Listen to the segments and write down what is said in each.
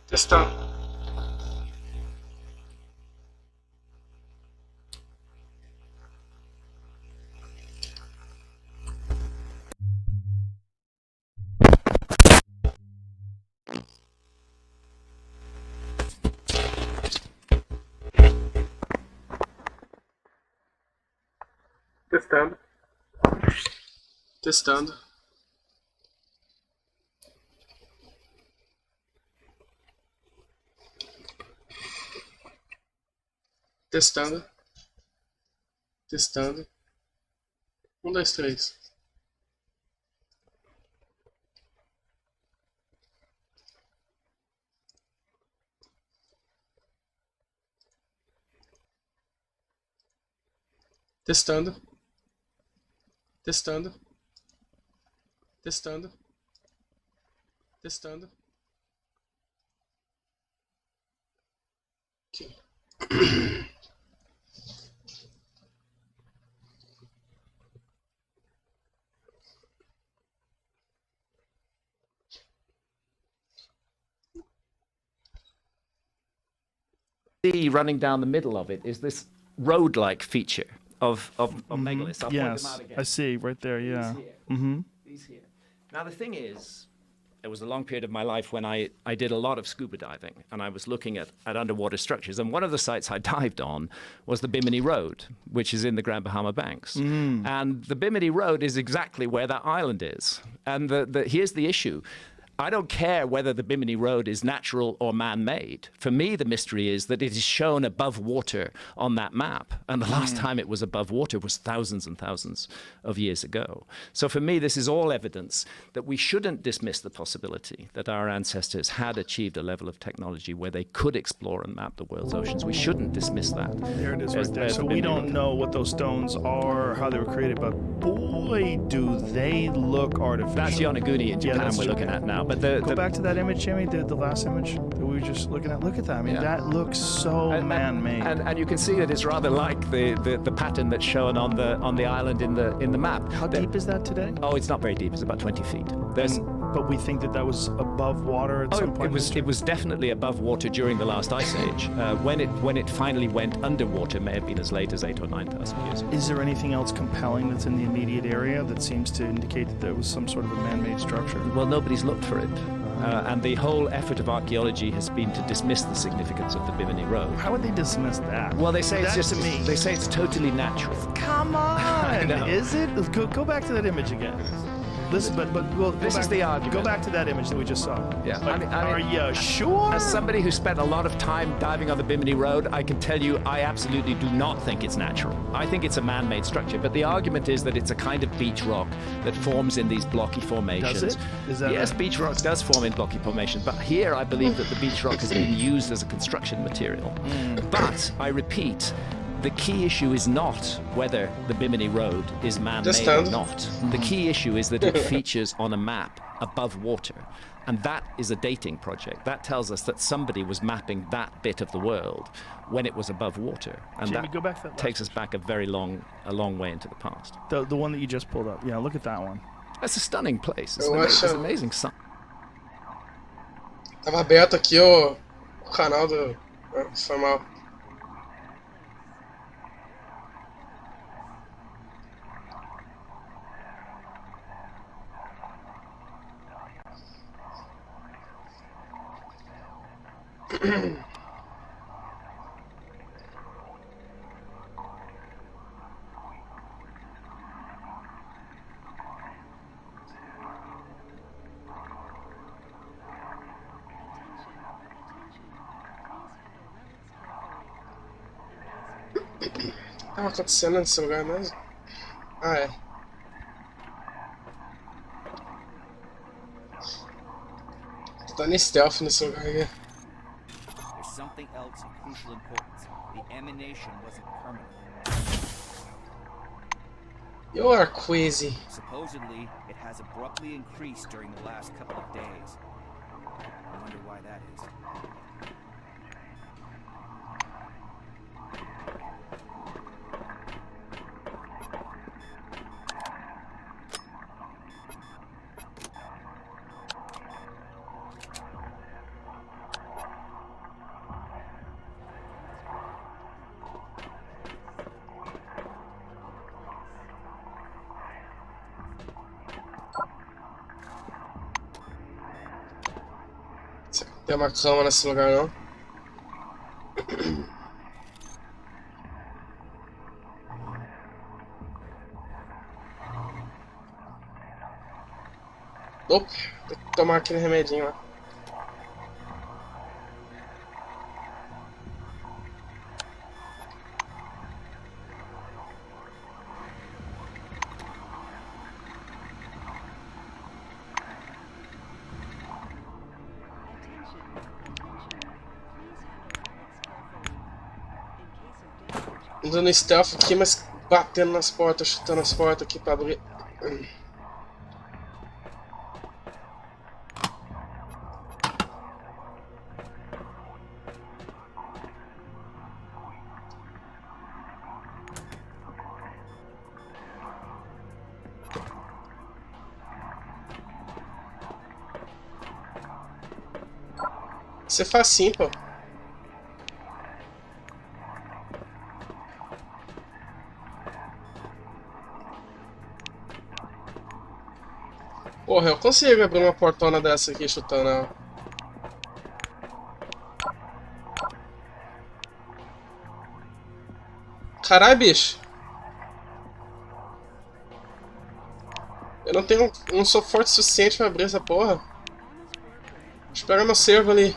Testando. Testando. Testando. Testando. Testando. 1, 2, 3. Testando. Testando. Testando. Testando. Ok. Running down the middle of it is this road-like feature of megaliths. I'll point them out again. I see right there. Yeah. These here. Now the thing is, there was a long period of my life when I did a lot of scuba diving, and I was looking at underwater structures. And one of the sites I dived on was the Bimini Road, which is in the Grand Bahama Banks. And the Bimini Road is exactly where that island is. And here's the issue. I don't care whether the Bimini Road is natural or man-made. For me, the mystery is that it is shown above water on that map. And the last time it was above water was thousands and thousands of years ago. So for me, this is all evidence that we shouldn't dismiss the possibility that our ancestors had achieved a level of technology where they could explore and map the world's oceans. We shouldn't dismiss that. There it is right there. So we don't know what those stones are or how they were created, but boy, do they look artificial. That's Yonaguni in Japan we're looking at now. But go back to that image, Jimmy, the last image that we were just looking at. Look at that. I mean, that looks so man-made. And you can see that it's rather like the pattern that's shown on the island in the map. How deep is that today? Oh, it's not very deep. It's about 20 feet. But we think that was above water at some point. It was definitely above water during the last ice age. When it finally went underwater, may have been as late as 8,000 or 9,000 years ago. Is there anything else compelling that's in the immediate area that seems to indicate that there was some sort of a man-made structure? Well, nobody's looked for it. And the whole effort of archaeology has been to dismiss the significance of the Bimini Road. How would they dismiss that? Well, they say they say it's totally natural. Come on! Is it? Go back to that image again. Listen, but this is the argument. Go back to that image that we just saw. Yeah. Are you sure? As somebody who spent a lot of time diving on the Bimini Road, I can tell you I absolutely do not think it's natural. I think it's a man-made structure. But the argument is that it's a kind of beach rock that forms in these blocky formations. Does it? Is that yes, beach rock does form in blocky formations. But here I believe that the beach rock has been used as a construction material. But I repeat, the key issue is not whether the Bimini Road is man-made or not. The key issue is that it features on a map above water. And that is a dating project. That tells us that somebody was mapping that bit of the world when it was above water. And Jamie, that, go back to that takes us back a very long way into the past. The one that you just pulled up. Yeah, look at that one. That's a stunning place. It's an amazing site. Tava aberto aqui o canal do... Foi mal. O que estava acontecendo nesse lugar mesmo? Ah, é. Tô dando stealth nesse lugar aqui. There's something else of crucial importance. The emanation wasn't permanent. You are crazy. Supposedly, it has abruptly increased during the last couple of days. I wonder why that is. Tem uma cama nesse lugar, não? Opa, tem que tomar aquele remedinho lá. Indo no stealth aqui, mas batendo nas portas, chutando as portas aqui pra abrir. Você faz assim, pô. Porra, eu consigo abrir uma portona dessa aqui chutando ela. Caralho, bicho. Eu não sou forte o suficiente pra abrir essa porra. Deixa eu pegar meu servo ali.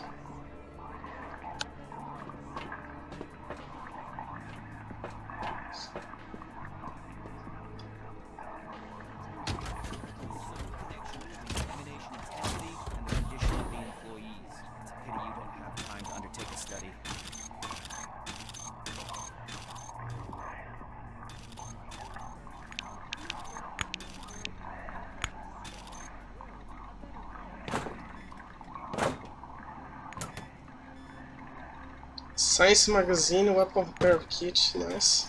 Science Magazine, Weapon Repair Kit, nice.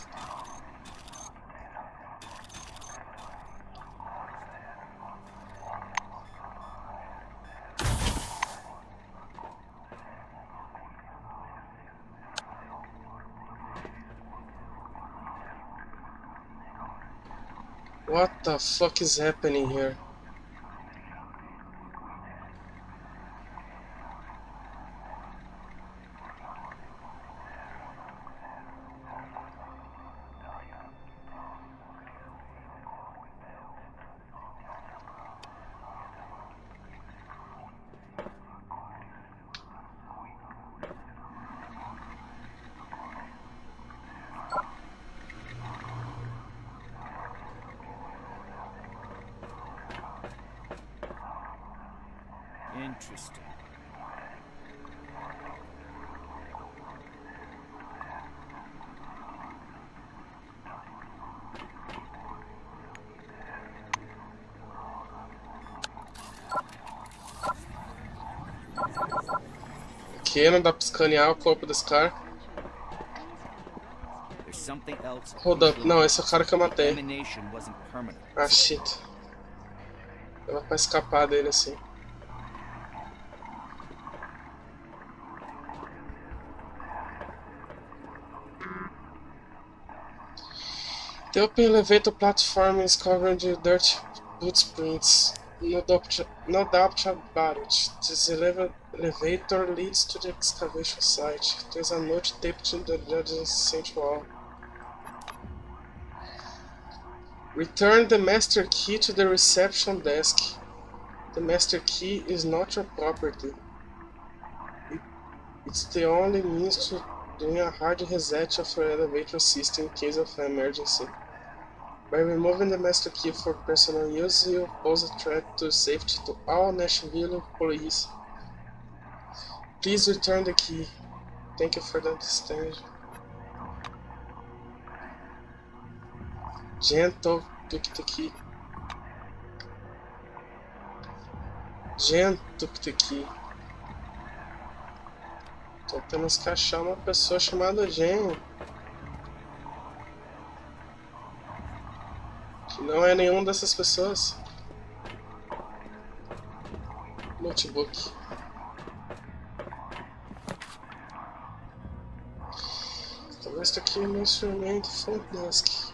What the fuck is happening here? Interesting. Aqui não dá pra escanear o corpo desse cara. There's something else. Hold up, não, esse é o cara que eu matei. Elimination wasn't permanent. Ah, shit. Dava pra escapar dele assim. The open elevator platform is covered with dirt footprints. No doubt about it. This elevator leads to the excavation site. There's a note taped to the adjacent wall. Return the master key to the reception desk. The master key is not your property. It's the only means to doing a hard reset of your elevator system in case of an emergency. By removing the master key for personal use, you pose a threat to safety to all Nashville police. Please return the key. Thank you for the understanding. Gentle Tuk-tuki. Jen Tuk-tuki. Tô apenas que achar uma pessoa chamada Jen. Que não é nenhuma dessas pessoas. Notebook. Talvez isso aqui é meu instrumento front desk.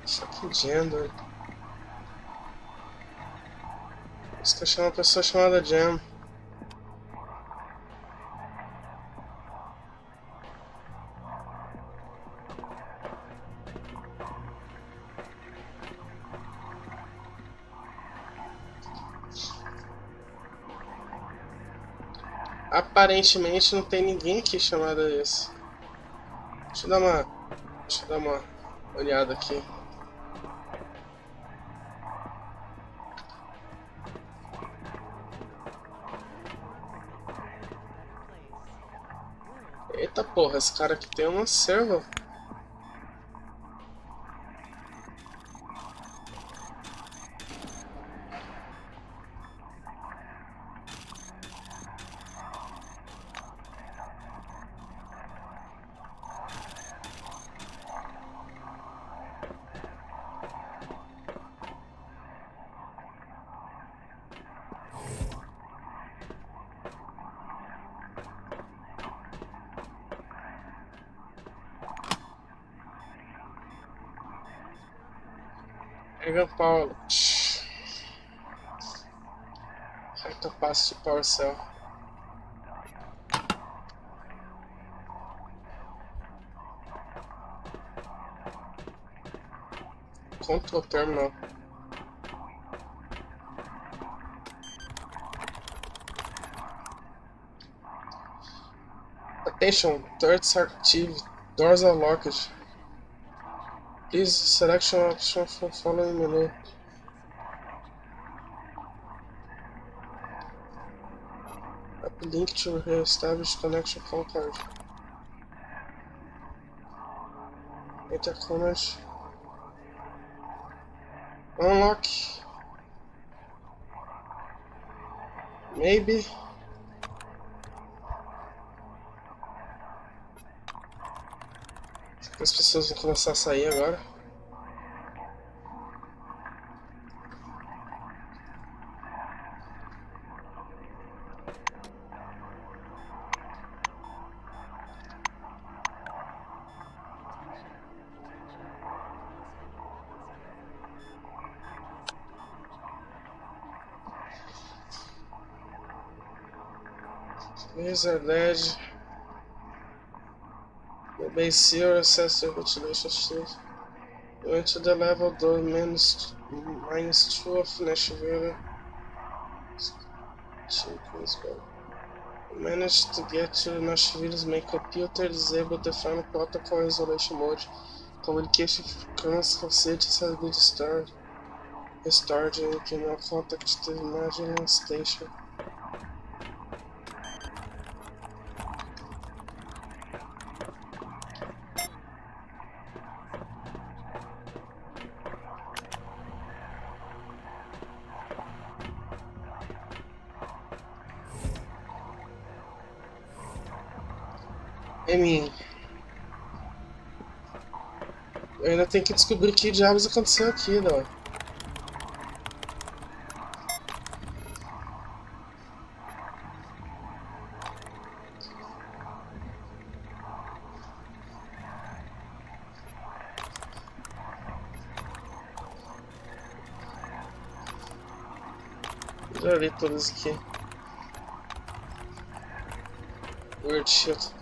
Fucking gender. Isso que eu chamo uma pessoa chamada Jam. Aparentemente não tem ninguém aqui chamado isso. Deixa eu dar uma olhada aqui. Eita porra, esse cara aqui tem uma serva. Pega Paulo. High capacity power cell. Control terminal. Attention, turrets are active. Doors are locked. Please selection option from following menu. Uplink to re-establish connection phone card. Enter comment. Unlock. Maybe. As pessoas vão começar a sair agora. Laser LED. The base zero access the ventilation shield. Went to the level door -2 of Nashville. Managed to get to Nashville's main computer, disabled the final protocol isolation mode. Communication facilities has been restored and you can now contact the Magellan station. Eu ainda tenho que descobrir que diabos aconteceu aqui, não. Já li todos aqui. Weird shit.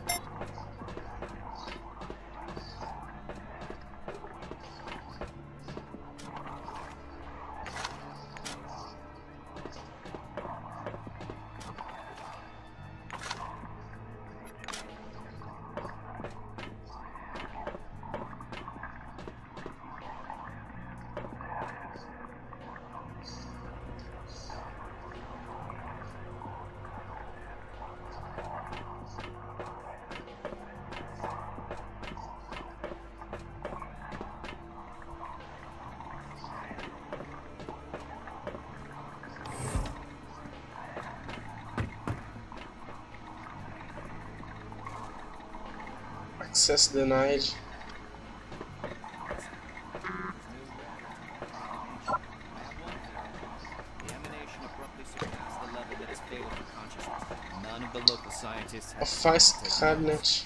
Access denied. The emanation abruptly surpassed the level that is fatal for consciousness. None of the local scientists have Office cabinet.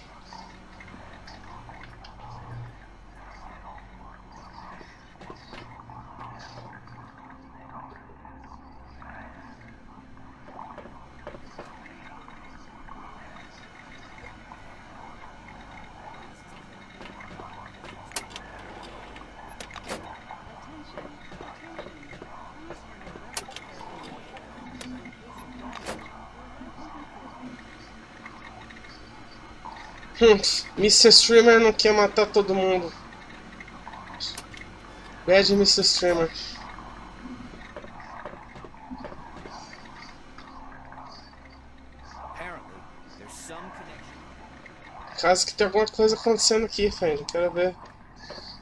Mr. Streamer não quer matar todo mundo. Bad Mr. Streamer. Apparently, there's some connection. Caso que tem alguma coisa acontecendo aqui, friend. Quero ver.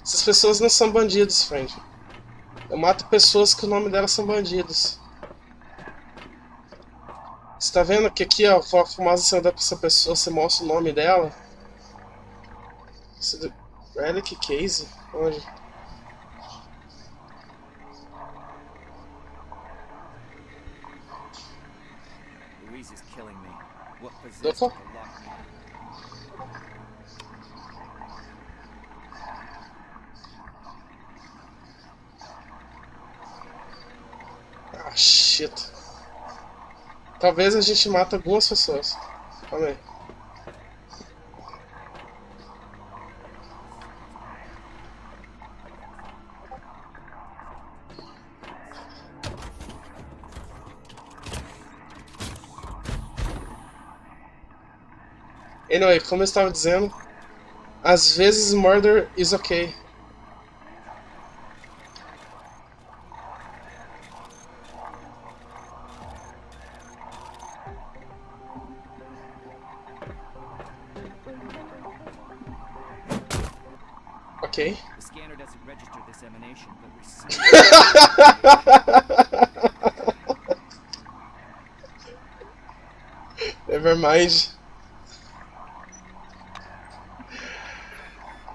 Essas pessoas não são bandidos, friend. Eu mato pessoas que o nome delas são bandidos. Você tá vendo que aqui, ó, a fumaça você anda com essa pessoa, você mostra o nome dela? Relic Case? Onde? Louise is killing me. What possessed Opa. her to lock me in? Ah, shit. Talvez a gente mate algumas pessoas. Calma aí. Anyway, como eu estava dizendo, às vezes murder is okay. Ok. The scanner doesn't register this emanation, but Never mind.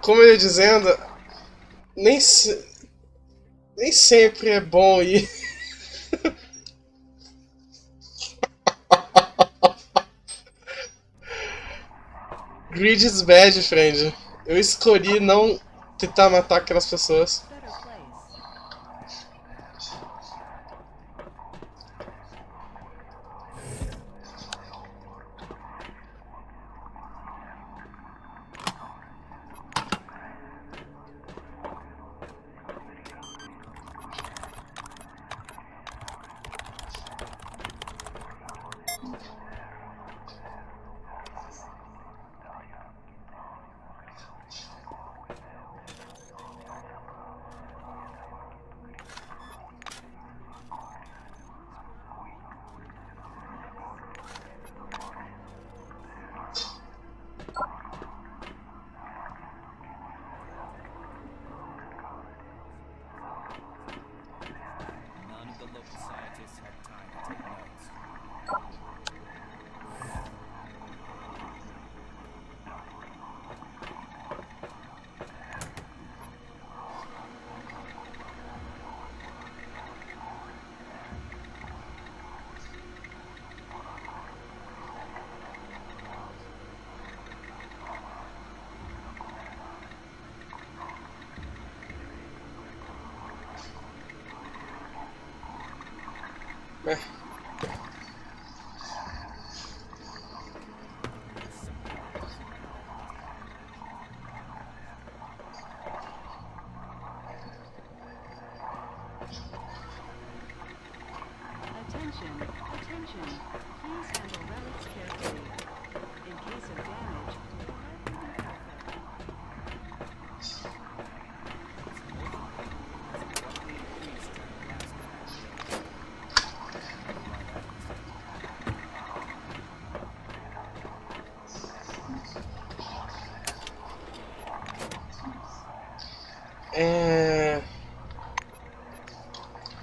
Como eu ia dizendo, nem sempre é bom ir. Greed is bad, friend. Eu escolhi não tentar matar aquelas pessoas. none of the local scientists had time to take notes. É. Attention, attention. Please handle relics carefully. In case of damage,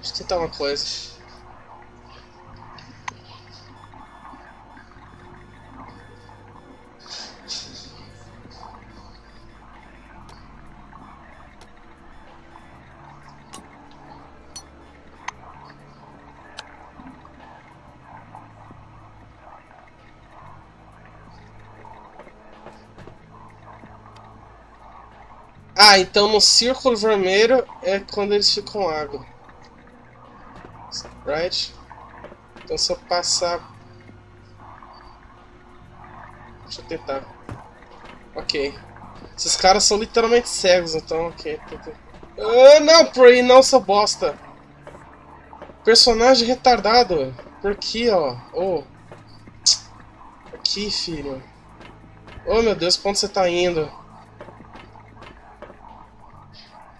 Deixa eu tentar uma coisa. Ah, então no círculo vermelho é quando eles ficam água. Right? Então se eu passar... Deixa eu tentar. Ok. Esses caras são literalmente cegos, então ok. Ah, não, por aí não, sou bosta. Personagem retardado. Por aqui, ó. Oh. Aqui, filho. Oh, meu Deus, pra onde você tá indo?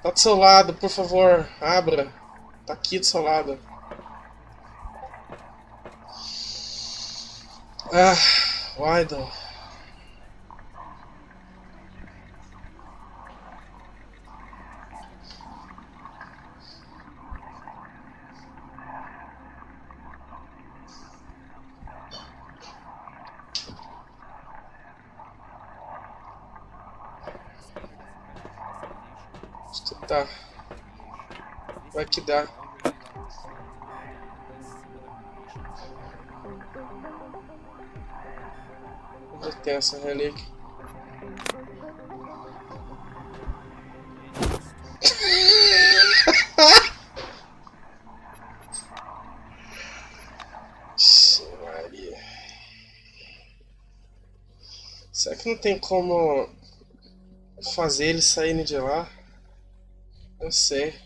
Tá do seu lado, por favor. Abra. Tá aqui do seu lado. Ah, why though? Tá. Vai que dá. Onde tem essa relíquia? Maria. Será que não tem como fazer eles saírem de lá? Eu sei.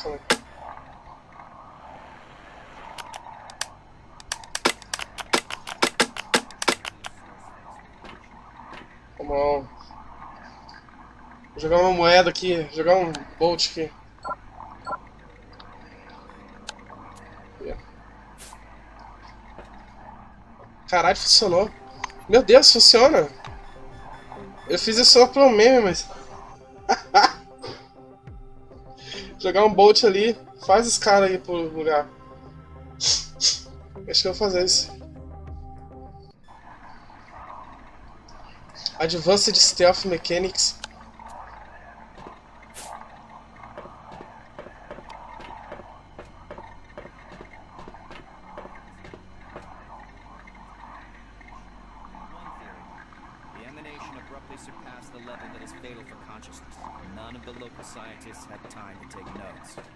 Calma. Come on. Vou jogar uma moeda aqui, jogar um bolt aqui. Caralho, funcionou. Meu Deus, funciona. Eu fiz isso só pelo meme, mas... Jogar um bolt ali, faz os caras aí pro lugar. Acho que eu vou fazer isso. Advanced Stealth Mechanics. The emanation abruptly surpassed the level that is fatal for consciousness. None of the local scientists had time to take notes. There's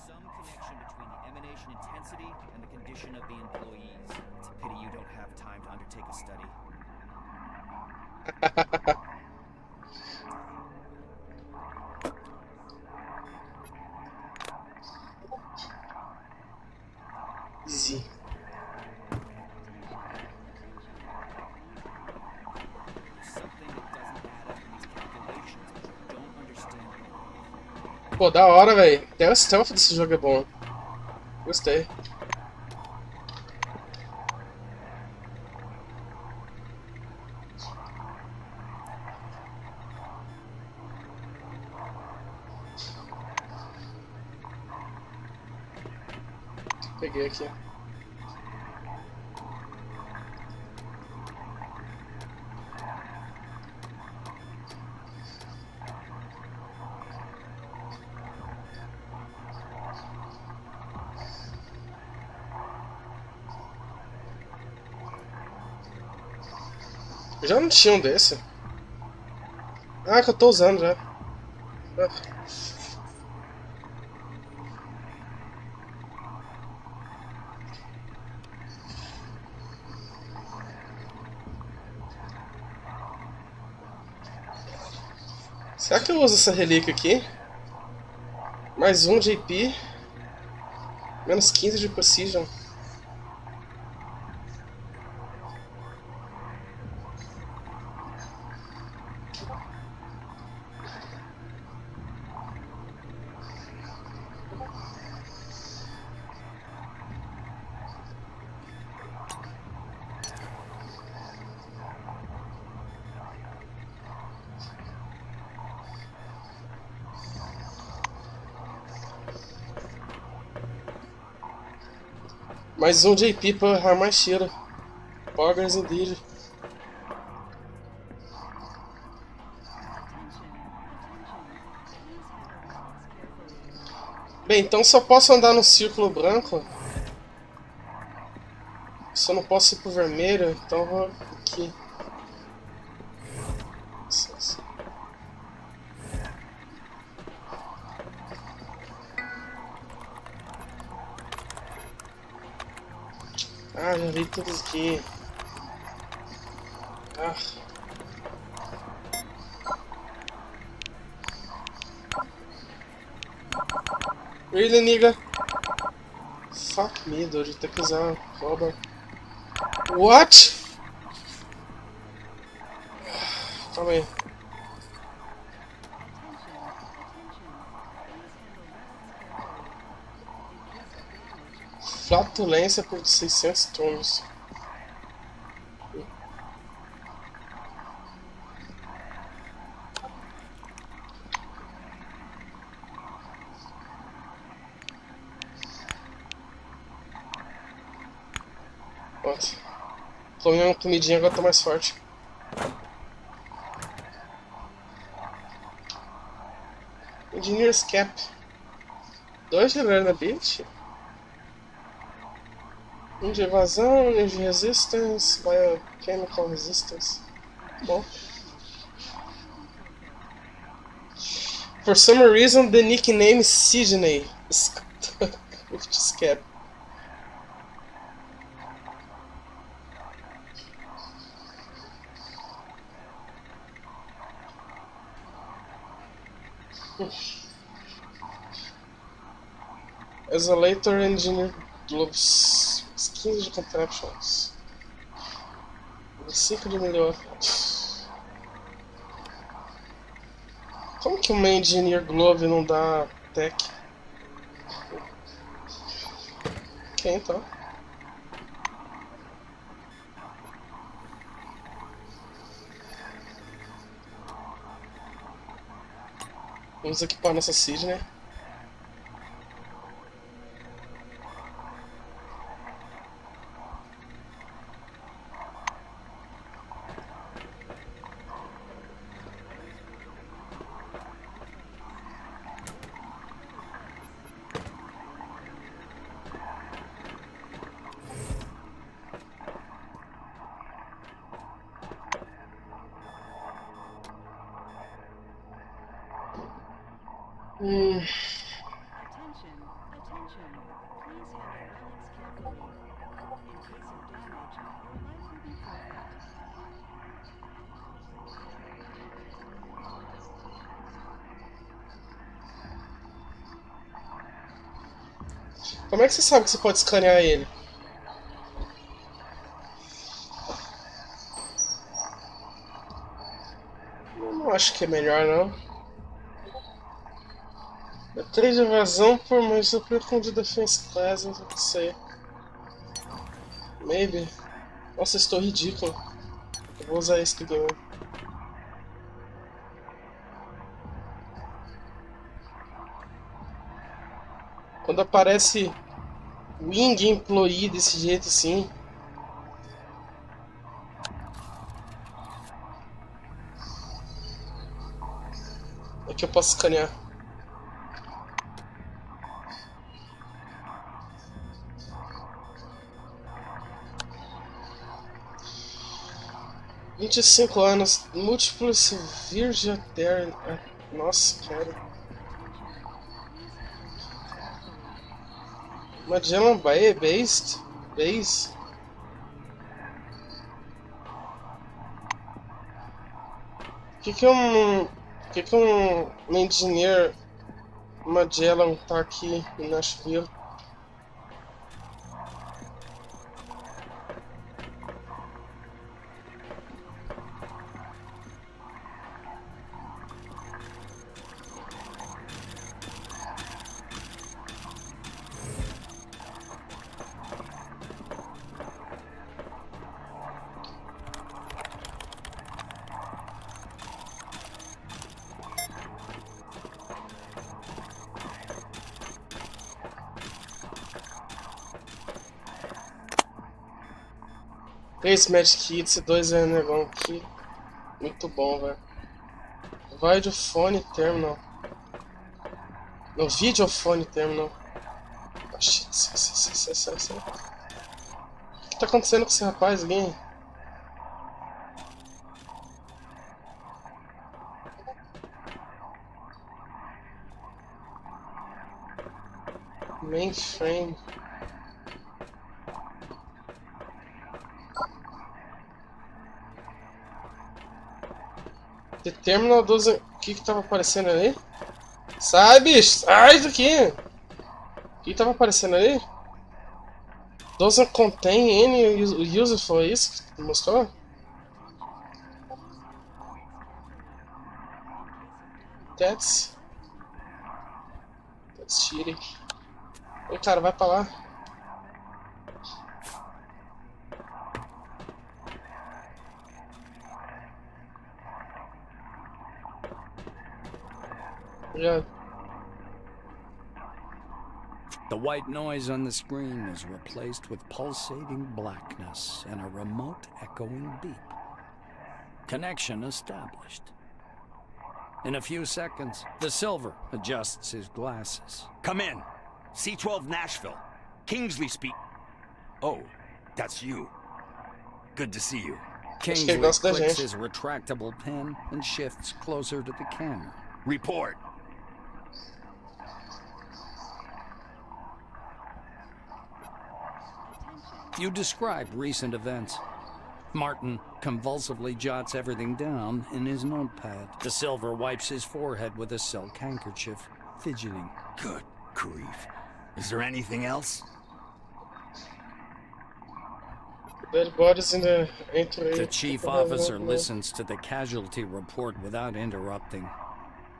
some connection between the emanation intensity and the condition of the employees. It's a pity you don't have time to undertake a study. Easy. Pô, da hora, velho. Até o stealth desse jogo é bom. Gostei. Peguei aqui. Eu já não tinha um desse. Ah, que eu tô usando já. Ah. Será que eu uso essa relíquia aqui? Mais um de AP. Menos 15 de precision. Mais um JP pra errar mais tiro. Poggers indeed. Bem, então só posso andar no círculo branco. Só não posso ir pro vermelho, então eu vou aqui. Ah, já vi tudo aqui. Ah. Really, nigga? Fuck me, dude. Tem que usar cobra. What? Calma aí. Flatulência por 600 turnos. Pronto. Comi uma comidinha, agora tô mais forte. Engineer's Cap. 2 de Vulnerability. 1 de evasão, Energy Resistance, Biochemical Resistance. Bom. For some reason, the nickname Sidney stuck with this cap. Isolator Engineer Gloves. Skins de Contraptions. 5 de melhor. Como que uma Engineer Glove não dá tech? Ok, então. Vamos equipar nossa Sidney. Attention, attention. Please handle relics carefully. In case of damage, your life will be forfeit. Como é que você sabe que você pode escanear ele? Eu não acho que é melhor, não. É 3 de evasão por mais super com de defense class, não sei. Maybe. Nossa, estou ridículo. Eu vou usar esse aqui mesmo. Quando aparece Wing Employee desse jeito assim. Aqui eu posso escanear. $25, múltiplos Virgin. Nossa, cara. Magellan Bay Base? Um engineer Magellan tá aqui em Nashville? Esse Magic Kit, esse 2 é negão aqui. Muito bom, velho. Vai de Phone Terminal. No videofone terminal. Oh, shit, sai. O que tá acontecendo com esse rapaz aqui? Mainframe. The terminal doesn't... O que tava aparecendo ali? Sai, bicho! Sai daqui! O que tava aparecendo ali? Doesn't contain any useful, é isso que mostrou? That's cheating. Oi, cara, vai pra lá. Obrigado. The white noise on the screen is replaced with pulsating blackness and a remote echoing beep. Connection established. In a few seconds, the Silver adjusts his glasses. Come in. C-12 Nashville. Kingsley speak. Oh, that's you. Good to see you. Kingsley gosta da clicks gente. his retractable pen and shifts closer to the camera. Report. You describe recent events. Martin convulsively jots everything down in his notepad. The Silver wipes his forehead with a silk handkerchief, fidgeting. Good grief. Is there anything else? Dead bodies in the entry. The chief officer listens to the casualty report without interrupting.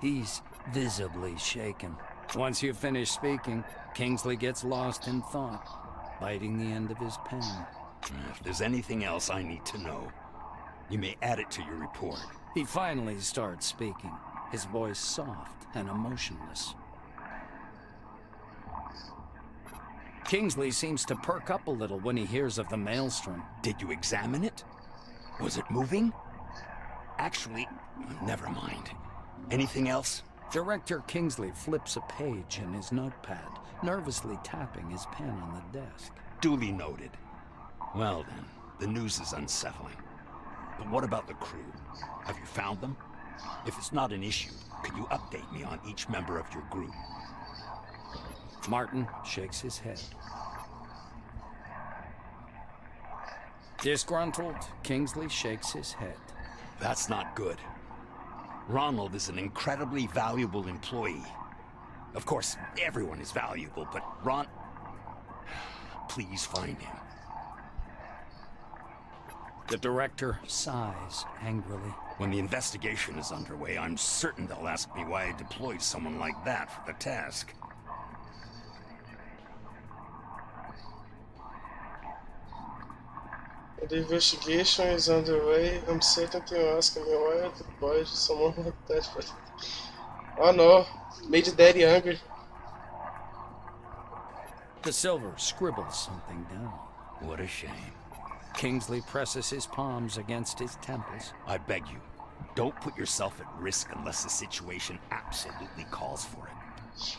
He's visibly shaken. Once you finish speaking, Kingsley gets lost in thought, biting the end of his pen. If there's anything else I need to know, you may add it to your report. He finally starts speaking, his voice soft and emotionless. Kingsley seems to perk up a little when he hears of the maelstrom. Did you examine it? Was it moving? Actually, never mind. Anything else? Director Kingsley flips a page in his notepad, nervously tapping his pen on the desk. Duly noted. Well then, the news is unsettling. But what about the crew? Have you found them? If it's not an issue, could you update me on each member of your group? Martin shakes his head. Disgruntled, Kingsley shakes his head. That's not good. Ronald is an incredibly valuable employee. Of course, everyone is valuable, but please find him. The director sighs angrily. When the investigation is underway, I'm certain they'll ask me why I deployed someone like that for the task. The investigation is underway. I'm certain they'll ask me why I deployed someone like that for... Oh no, made Daddy angry. The Silver scribbles something down. What a shame. Kingsley presses his palms against his temples. I beg you, don't put yourself at risk unless the situation absolutely calls for it.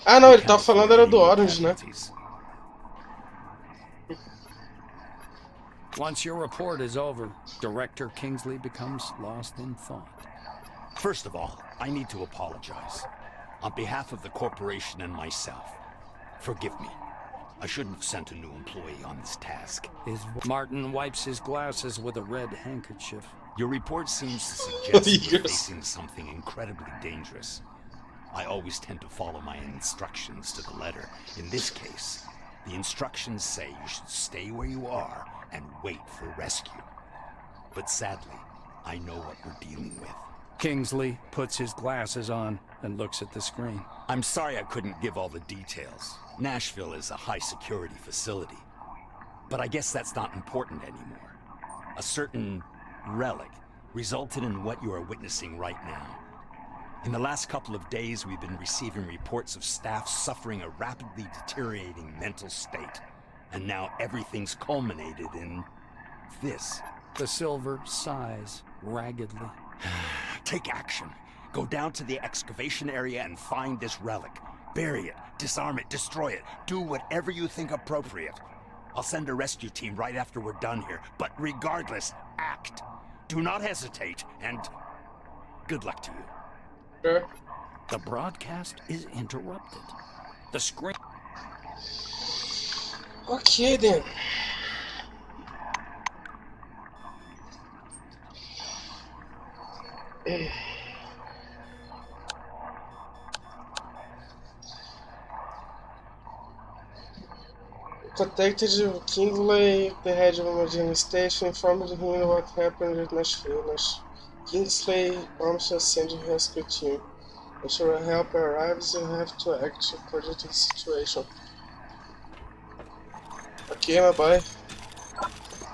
Ah não, ele tava falando era do Orange, né? Once your report is over, Director Kingsley becomes lost in thought. First of all, I need to apologize. On behalf of the corporation and myself, forgive me. I shouldn't have sent a new employee on this task. Martin wipes his glasses with a red handkerchief. Your report seems to suggest you're Yes. facing something incredibly dangerous. I always tend to follow my instructions to the letter. In this case, the instructions say you should stay where you are and wait for rescue. But sadly, I know what we're dealing with. Kingsley puts his glasses on and looks at the screen. I'm sorry I couldn't give all the details. Nashville is a high-security facility. But I guess that's not important anymore. A certain relic resulted in what you are witnessing right now. In the last couple of days, we've been receiving reports of staff suffering a rapidly deteriorating mental state. And now everything's culminated in this. The Silver sighs raggedly. Take action. Go down to the excavation area and find this relic. Bury it, disarm it, destroy it. Do whatever you think appropriate. I'll send a rescue team right after we're done here. But regardless, act. Do not hesitate, and good luck to you. Sure. The broadcast is interrupted. The screen. Ok, then. Contacted Kingsley, the head of Emergency Station, informed him what happened at Nashville. Kingsley promised to send a rescue team. After help arrives, you have to act according to the situation. Ok, meu boy.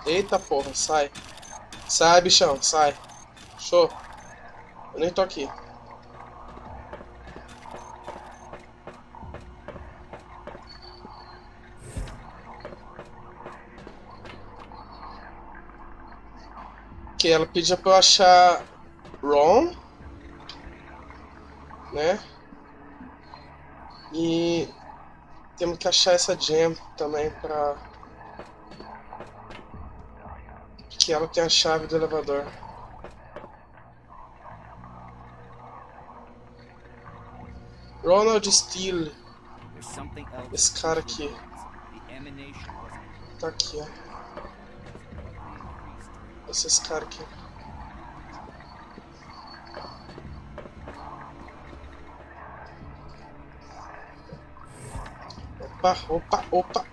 Eita porra, sai. Sai, bichão, sai. Show. Eu nem tô aqui. Ok, ela pediu pra eu achar Ron, né? E temos que achar essa gem também pra... que ela tem a chave do elevador. Ronald Steele. There's something else. Esse cara aqui. The emanation wasn't Tá aqui, ó. Esse cara aqui. Opa, opa, opa.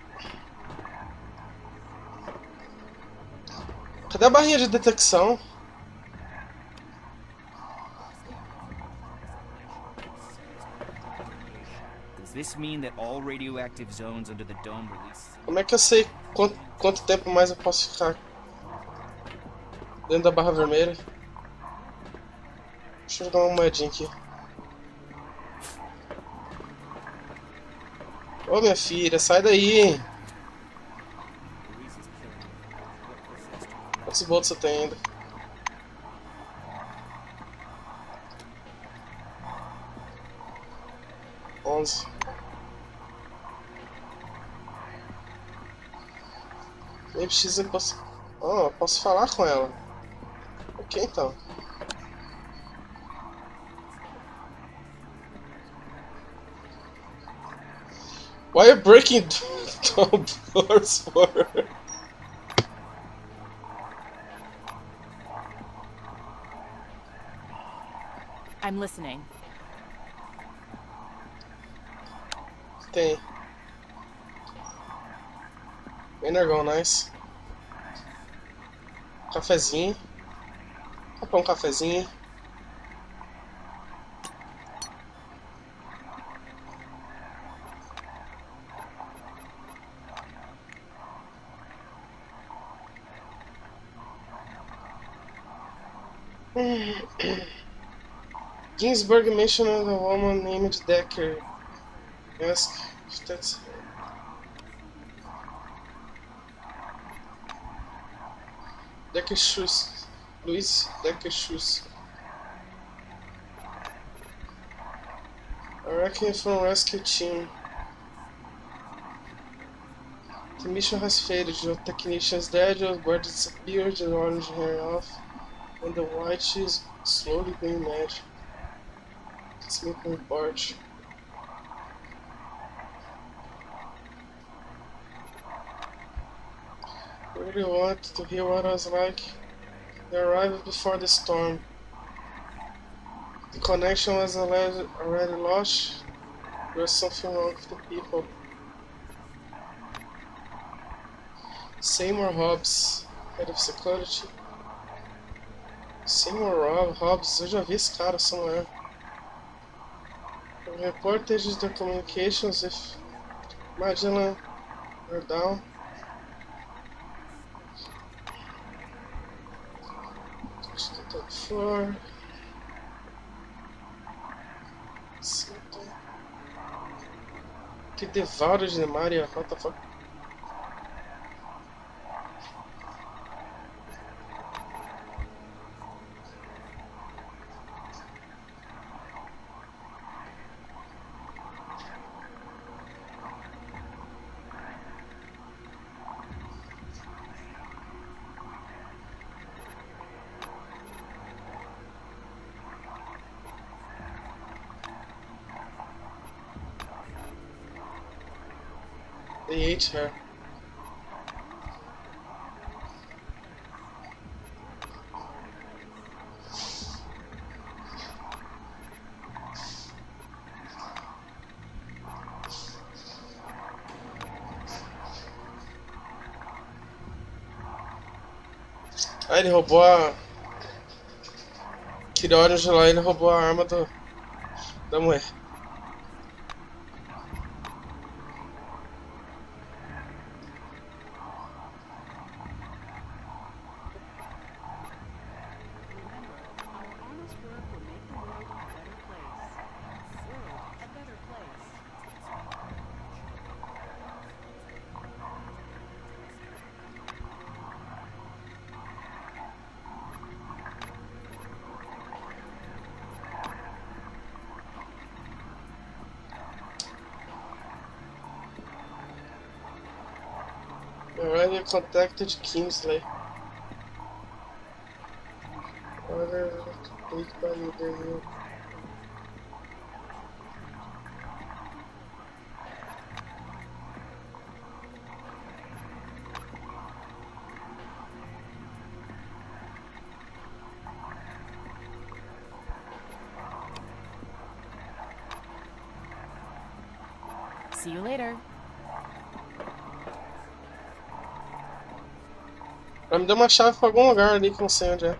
Cadê a barrinha de detecção? Does this mean that all radioactive zones under the dome release? Como é que eu sei quanto tempo mais eu posso ficar dentro da barra vermelha? Deixa eu jogar uma moedinha aqui. Ô minha filha, sai daí! Quantos volts você tem ainda? Onze. Nem precisa... posso falar com ela. Ok, então. Why are you breaking down doors for? I'm listening. Tem. Energon, nice. Cafezinho. Vou pôr um cafezinho. Ginsburg mentioned a woman named Decker. Ask if that's her. Decker Shoes. Louis Decker Shoes. I reckon from rescue team. The mission has failed. Your technician's dead, your bird disappeared, the orange hair off, and the white is slowly being mad. Smith report. I really want to hear what it was like. They arrived before the storm. The connection was already lost. There was something wrong with the people. Seymour Hobbs, head of security. Seymour Hobbs, eu já vi esse cara somewhere. Reported the communications with Magellan were down. Just the top floor. Que devoured de Maria, what the fuck? They ate her. Ah, ele roubou a... Aquele Orange lá, ele roubou a arma da mulher. Our honest work will make the world a better place. World a better place. Already contacted Kingsley. Order complete by leader. See you later. Ela me deu uma chave pra algum lugar ali que não sei onde é.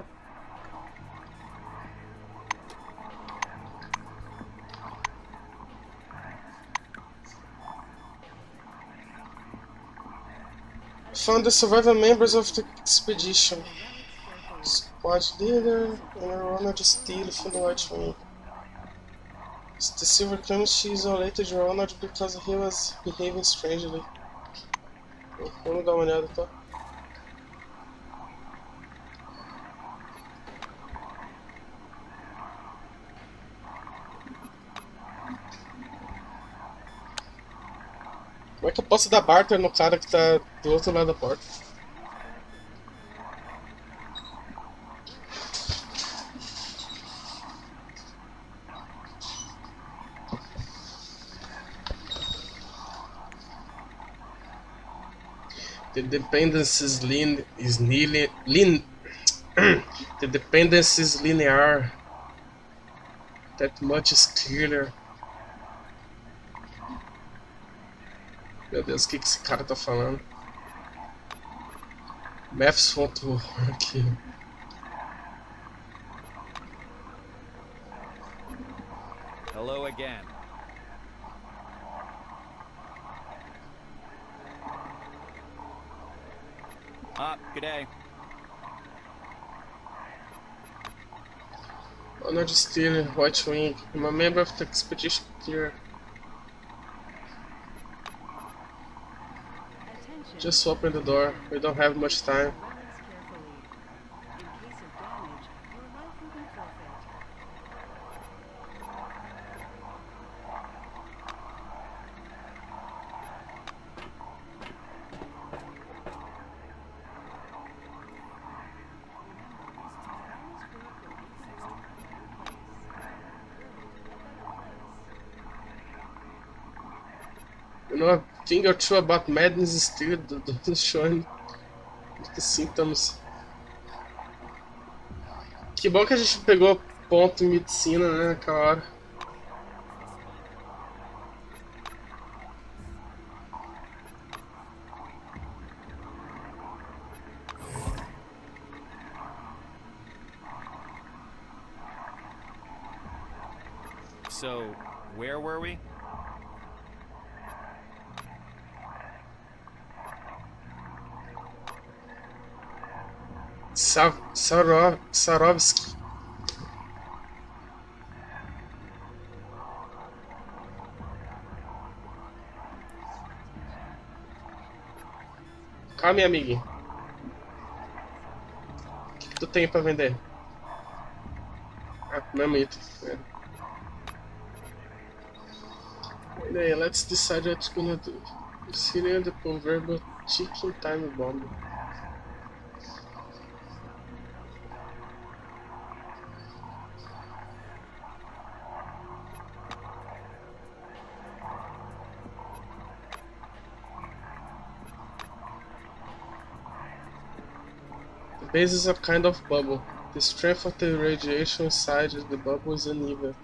Found the surviving members of the expedition. Squad leader and a Ronald Steele from the White Wing. The Silver Chemist isolated Ronald because he was behaving strangely. Vamos dar uma olhada, tá? Como é que eu posso dar barter no cara que tá do outro lado da porta? The dependence is the dependence is linear. That much is clearer. Meu Deus, o que esse cara tá falando? Maths won't work. Hello again. Good day. Honored Steele, White Wing. I'm a member of the expedition here. Attention. Just open the door. We don't have much time. Relics carefully. In case of damage, your life will be forfeit. You know a thing or two about madness still doesn't showing the symptoms. Que bom que a gente pegou ponto em medicina, né, naquela hora. So, where were we? Sarovski. Calma, minha amiga. O que tu tem pra vender? Ah, mesmo item. É. Anyway, let's decide what we're gonna do. Syria the convertible ticking time bomb. base is a kind of bubble. The strength of the radiation inside the bubble is uneven,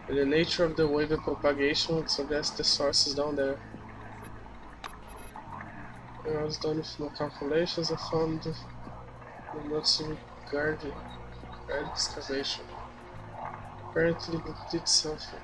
and the nature of the wave propagation suggests the source is down there. When I was done with my calculations, I found the notes regarding excavation. Apparently it did something.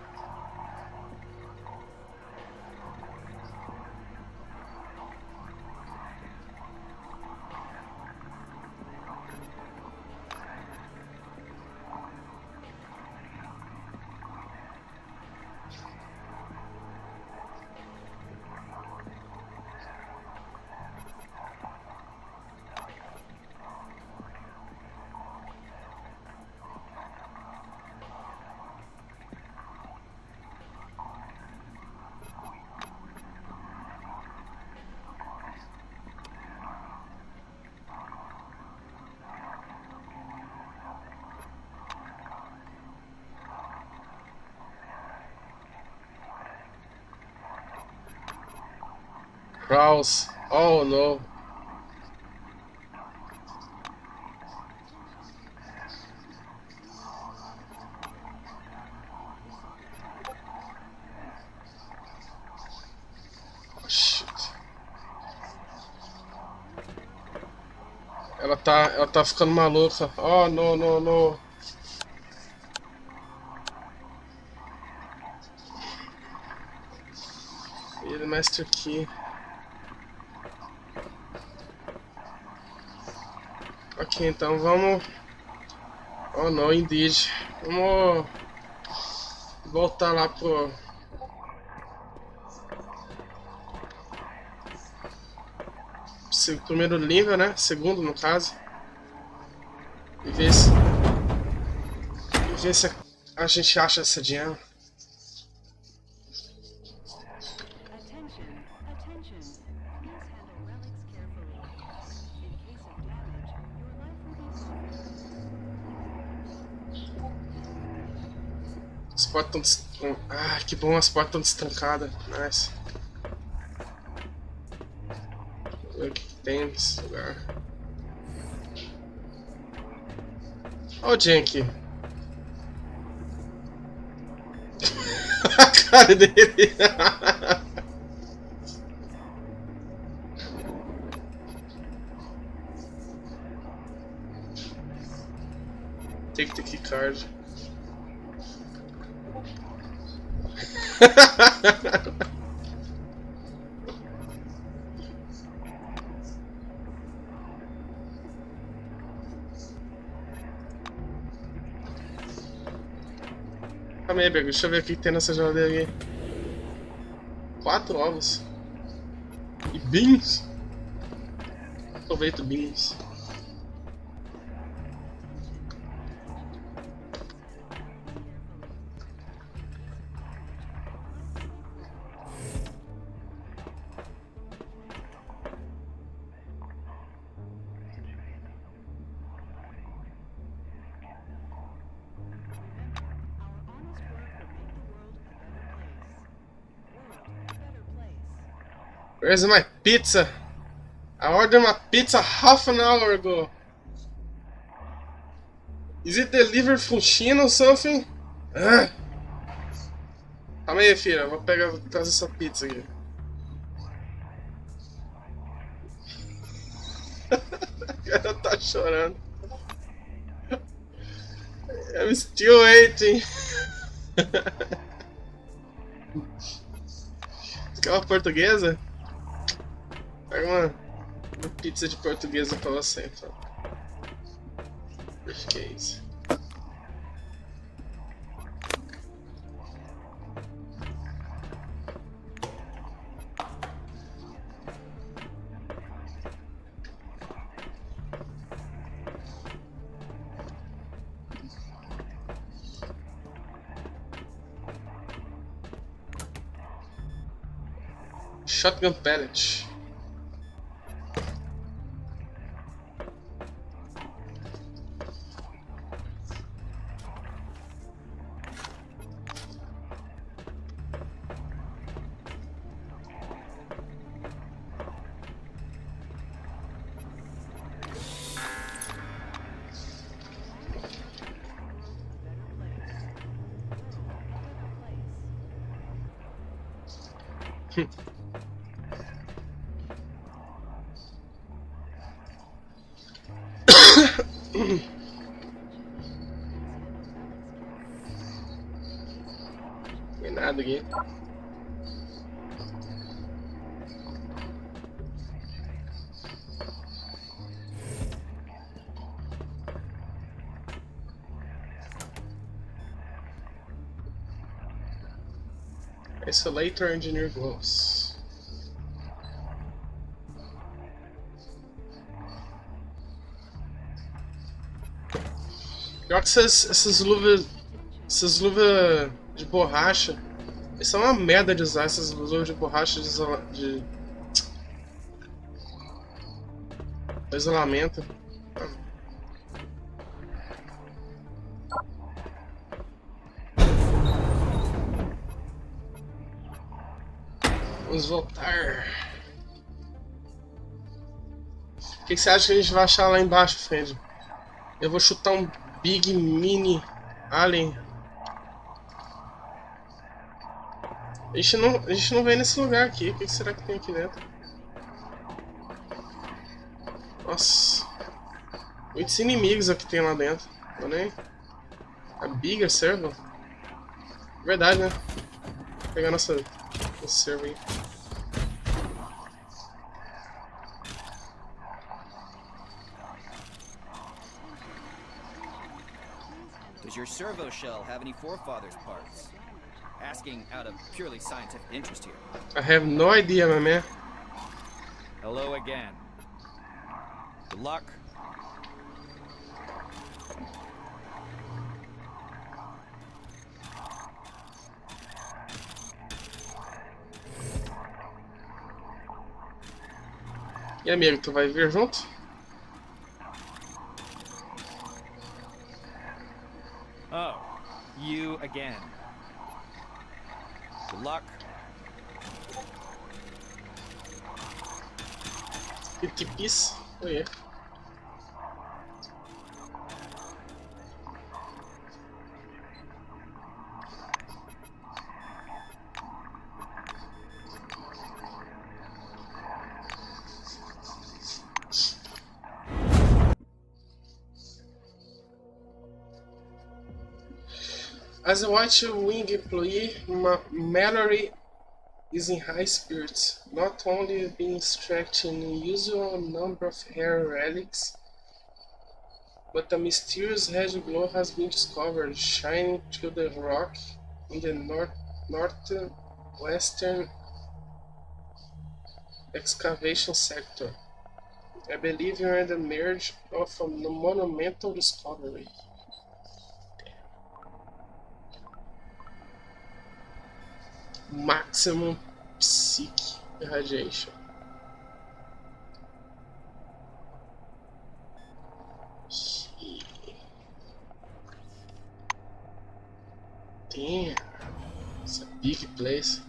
Kraus. Oh no. Oh, shit. Ela tá ficando maluca. Oh, no, no, no. Ele mestre aqui. Ok, então vamos. Oh não, indeed. Vamos voltar lá pro. Primeiro nível, né? Segundo, no caso. E ver se a gente acha essa dinheiro. Attention, attention. Please handle relics carefully. In case of damage, your life will be forfeited. As portas estão. Ah, que bom, as portas estão destrancadas. Nice. Vamos ver o que tem nesse lugar. Ó o Jank. A cara dele. Take the key card. Calma aí, Bego. Deixa eu ver o que tem nessa geladeira aqui. 4 ovos. E beans. Aproveito beans. Where's my pizza? I ordered my pizza half an hour ago. Is it delivered from China or something? Ah. Calma aí, filha. Vou trazer essa pizza aqui. O cara tá chorando. I'm still waiting. Você quer uma portuguesa? Pega uma pizza de portuguesa pra você, então. Briefcase. Shotgun pellet. Tem nada aqui. Isolator Engineer Gloves. Pior que essas luvas de borracha, isso é uma merda de usar essas luvas de borracha de isolamento. Vamos voltar. O que você acha que a gente vai achar lá embaixo, Fred? Eu vou chutar um Big Mini Alien. A gente não vem nesse lugar aqui. O que será que tem aqui dentro? Nossa. Muitos inimigos aqui tem lá dentro. Não nem. A Bigger Servo? Verdade, né? Vou pegar nosso servo aí. Does your servo shell have any forefathers parts? Asking out of purely scientific interest here. I have no idea, my man. Hello again. Good luck. E amigo, tu vai vir junto? Oh, you again. Good luck. Que pis? Oh, yeah. As a White Wing employee, Mallory is in high spirits, not only being extracted an unusual number of rare relics, but a mysterious red glow has been discovered, shining through the rock in the northwestern excavation sector. I believe you're in the merge of a monumental discovery. Maximum Psych Irradiation. Damn, it's a big place.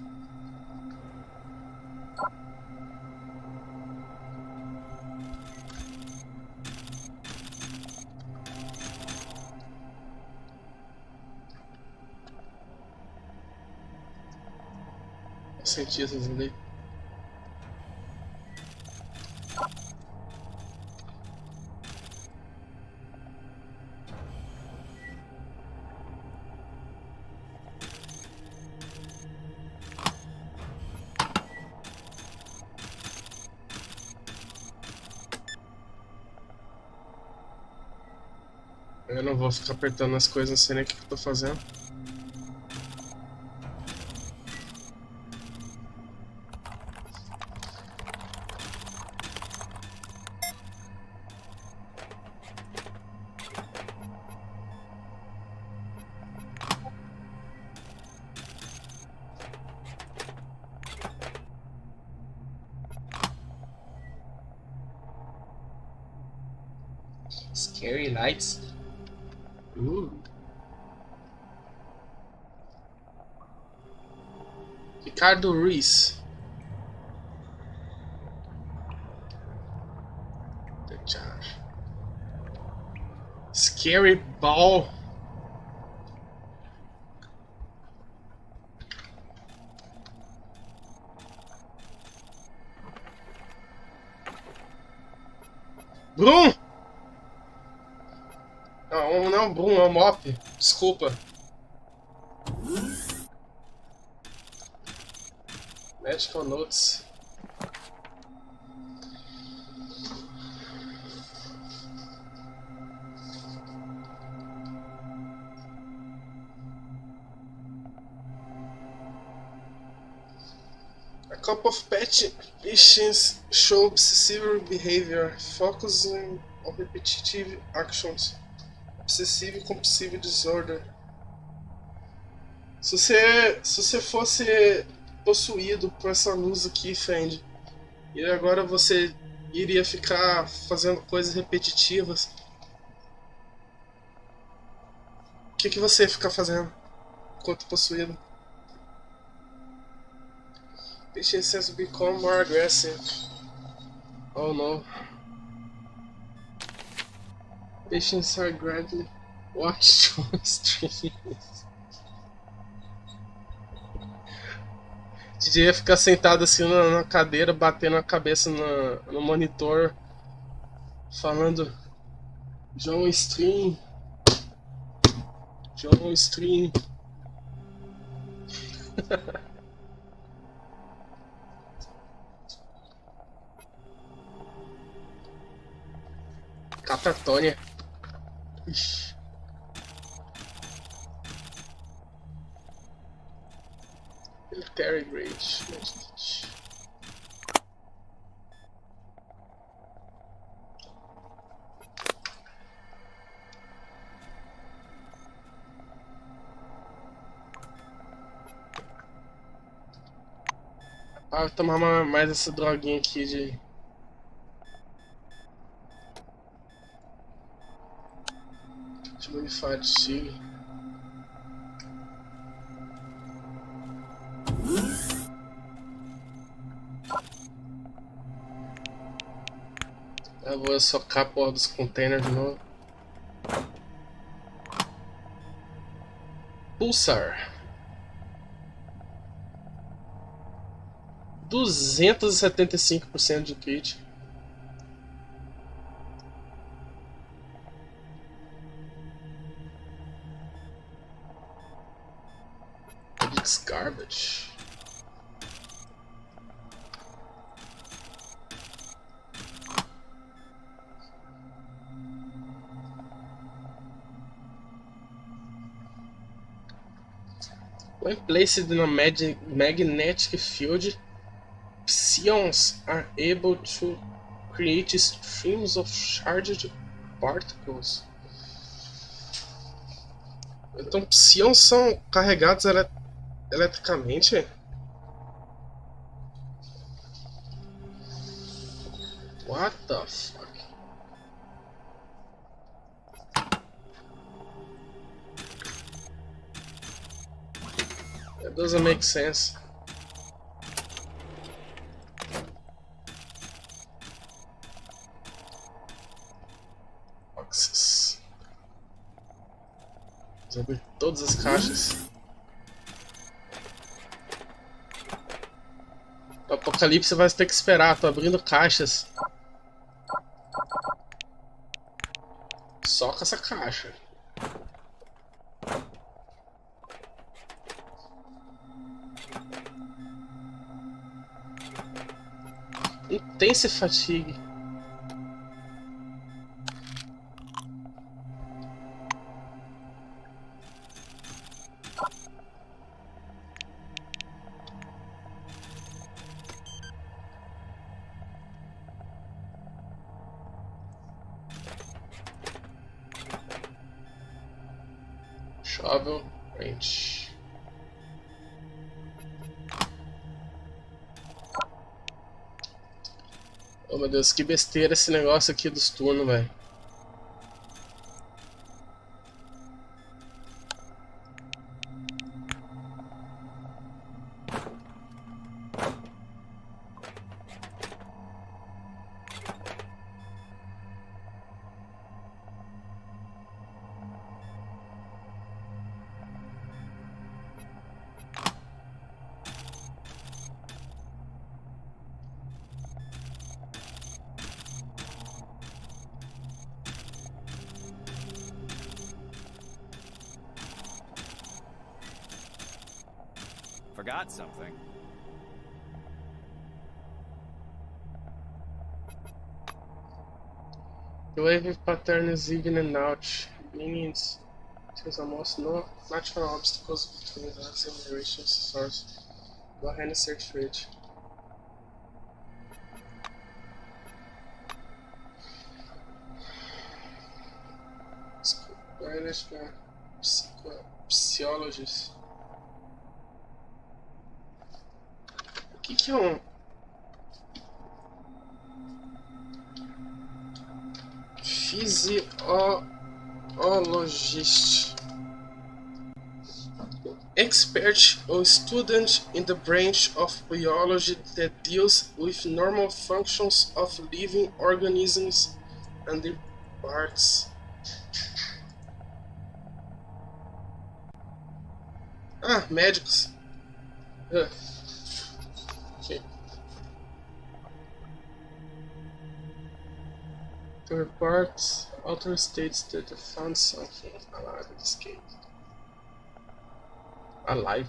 Cientistas ali. Eu não vou ficar apertando as coisas, não sei nem o que eu tô fazendo. Scary lights. Ricardo Ruiz. The Charge. Scary Ball. Brum! Não é um Brum, é um Mop. Desculpa. Medical Notes. A couple of patients show obsessive behavior, focusing on repetitive actions. Obsessive compulsive disorder. Se você fosse possuído por essa luz aqui, Fendi, e agora você iria ficar fazendo coisas repetitivas, o que você ia ficar fazendo enquanto possuído? Patients has become more aggressive. Oh no. Patients are gradually watched on streams. DJ ia ficar sentado assim na cadeira, batendo a cabeça no monitor, falando John Stream. John Stream. Catatônia. Ixi. Military grade. Ah, vou tomar mais essa droguinha aqui de... Modified Chile. Eu vou socar a porra dos containers de novo. Pulsar. 275% de crit. It's garbage. When placed in a magnetic field, psions are able to create streams of charged particles. Então, psions são carregados eletricamente? What the fuck? That doesn't make sense. Boxes. Vamos abrir todas as caixas. O apocalipse vai ter que esperar, tô abrindo caixas. Só com essa caixa. Intense fatigue. Shovel, wrench. Oh meu Deus, que besteira esse negócio aqui dos turnos, velho. Forgot something. The wave pattern is even and out, meaning it is almost no natural obstacles between the acceleration source behind the search rate. Psicologist. O que é um physiologist? Expert or student in the branch of biology that deals with normal functions of living organisms and their parts. Ah, médicos. Okay. The report author states that they found something alive in this cave. Alive?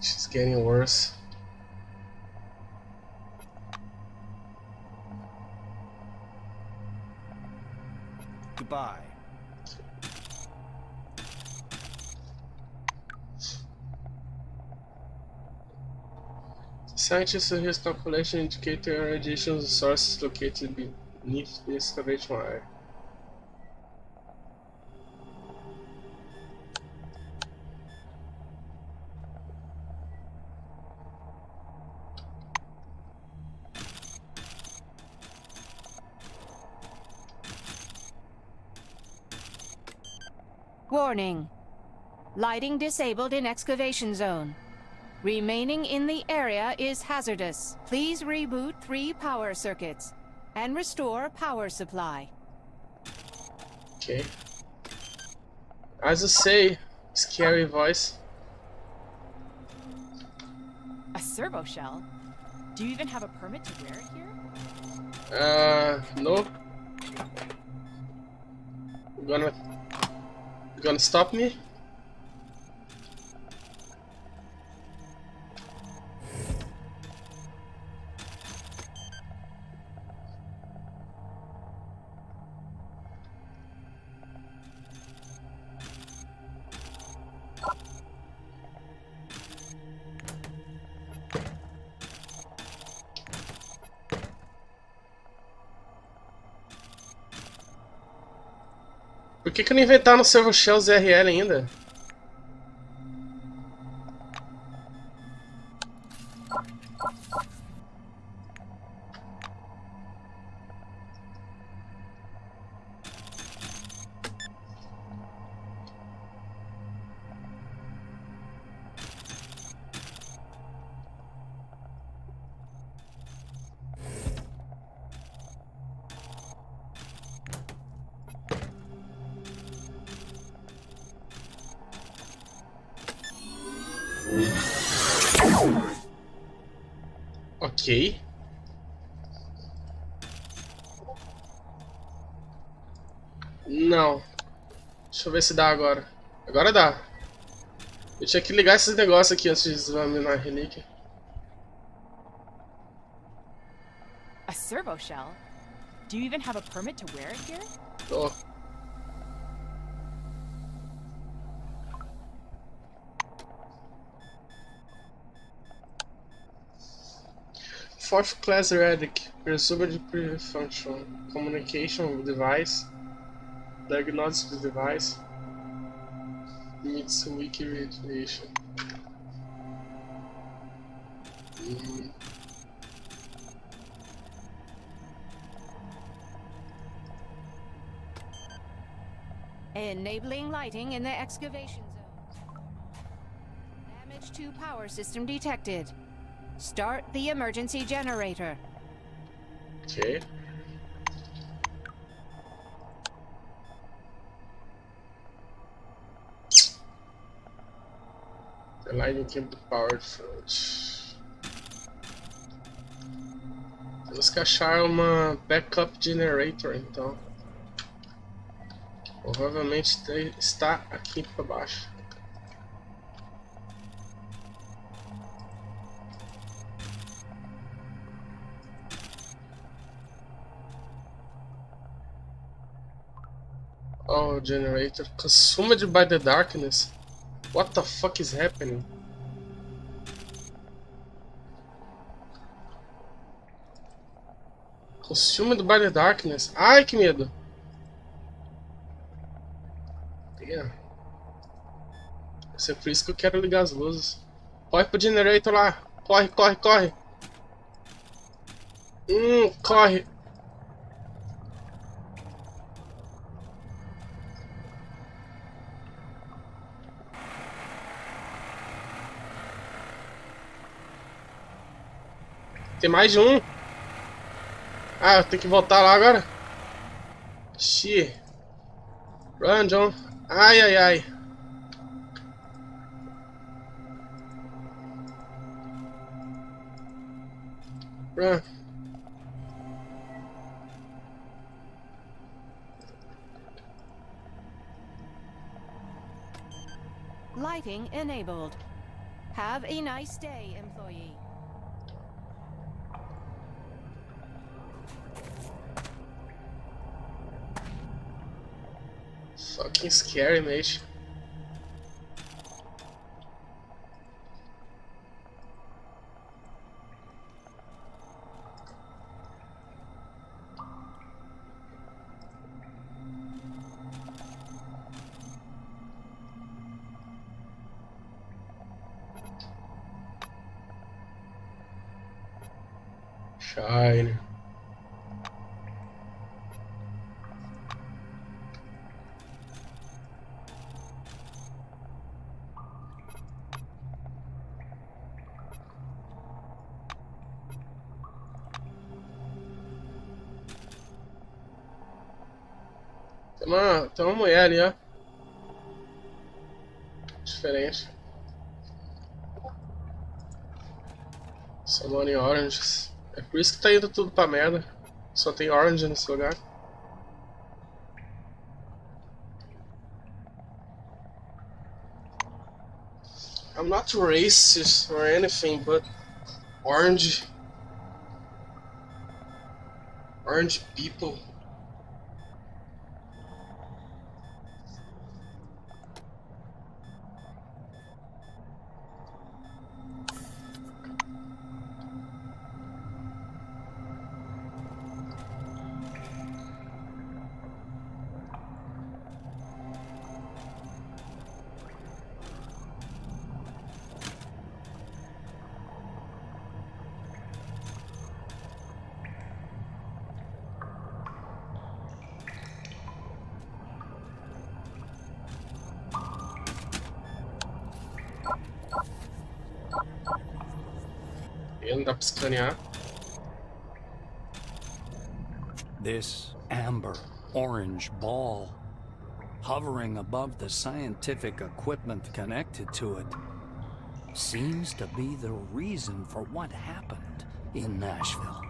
She's getting worse. Goodbye. Scientists who use calculation indicate the radiation sources located beneath the excavation area. Warning. Lighting disabled in excavation zone. Remaining in the area is hazardous. Please reboot 3 power circuits and restore power supply. Okay. As I say, scary voice. A servo shell? Do you even have a permit to wear it here? No. You gonna stop me? Por que não inventaram no servo shell ZRL ainda? Ok. Não. Deixa eu ver se dá agora. Agora dá. Eu tinha que ligar esses negócios aqui antes de examinar a relíquia. A servo shell? Do you even have a permit to wear it here? Tô. Fourth class relic, presumed pre-function, communication device, diagnostic device, meets wiki radiation. Enabling lighting in the excavation zone. Damage to power system detected. Start the emergency generator. Okay. The lighting can be powered from it. Temos que achar uma backup generator, então. Provavelmente está aqui para baixo. Oh, generator. Consumed by the darkness. What the fuck is happening? Consumed by the darkness. Ai, que medo. Damn. Vai ser por isso que eu quero ligar as luzes. Corre pro generator lá. Corre, corre, corre. Corre. Tem mais de um. Ah, eu tenho que voltar lá agora? Xi. Run, John. Ai, ai, ai. Run. Lighting enabled. Have a nice day, employee. Fucking scary, mate. Shine. Tem uma mulher ali, ó. Diferente. Summoning oranges. É por isso que tá indo tudo pra merda. Só tem orange nesse lugar. I'm not racist or anything, but orange people. Não dá pra escanear. This amber orange ball, hovering above the scientific equipment connected to it, seems to be the reason for what happened in Nashville.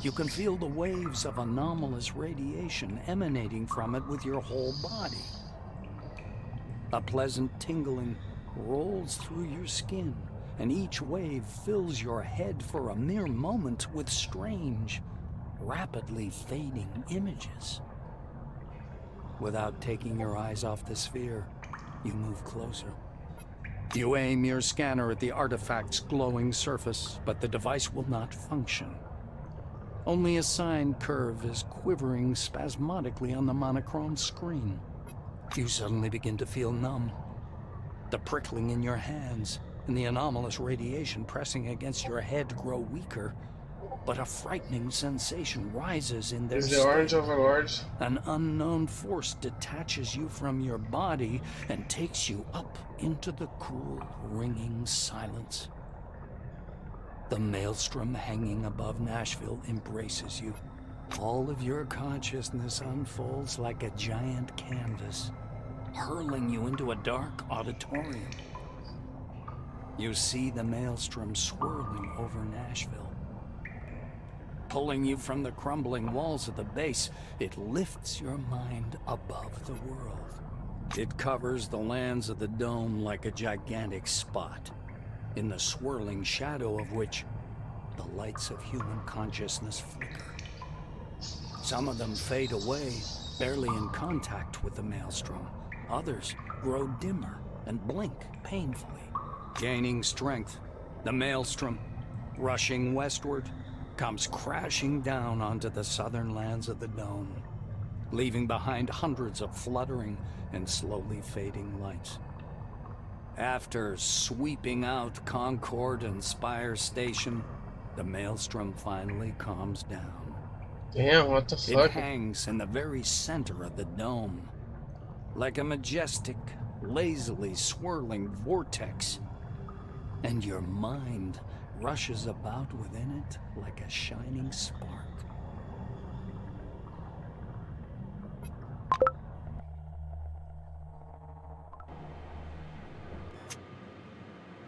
You can feel the waves of anomalous radiation emanating from it with your whole body. A pleasant tingling rolls through your skin, and each wave fills your head for a mere moment with strange, rapidly fading images. Without taking your eyes off the sphere, you move closer. You aim your scanner at the artifact's glowing surface, but the device will not function. Only a sine curve is quivering spasmodically on the monochrome screen. You suddenly begin to feel numb. The prickling in your hands and the anomalous radiation pressing against your head grow weaker, but a frightening sensation rises in their Is the orange overlord? An unknown force detaches you from your body and takes you up into the cool, ringing silence. The maelstrom hanging above Nashville embraces you. All of your consciousness unfolds like a giant canvas, hurling you into a dark auditorium. You see the maelstrom swirling over Nashville. Pulling you from the crumbling walls of the base, it lifts your mind above the world. It covers the lands of the dome like a gigantic spot, in the swirling shadow of which the lights of human consciousness flicker. Some of them fade away, barely in contact with the maelstrom. Others grow dimmer and blink painfully. Gaining strength, the maelstrom, rushing westward, comes crashing down onto the southern lands of the dome, leaving behind hundreds of fluttering and slowly fading lights. After sweeping out Concord and Spire Station, the maelstrom finally calms down. Damn, what the It fuck? hangs in the very center of the dome, like a majestic, lazily swirling vortex, and your mind rushes about within it like a shining spark.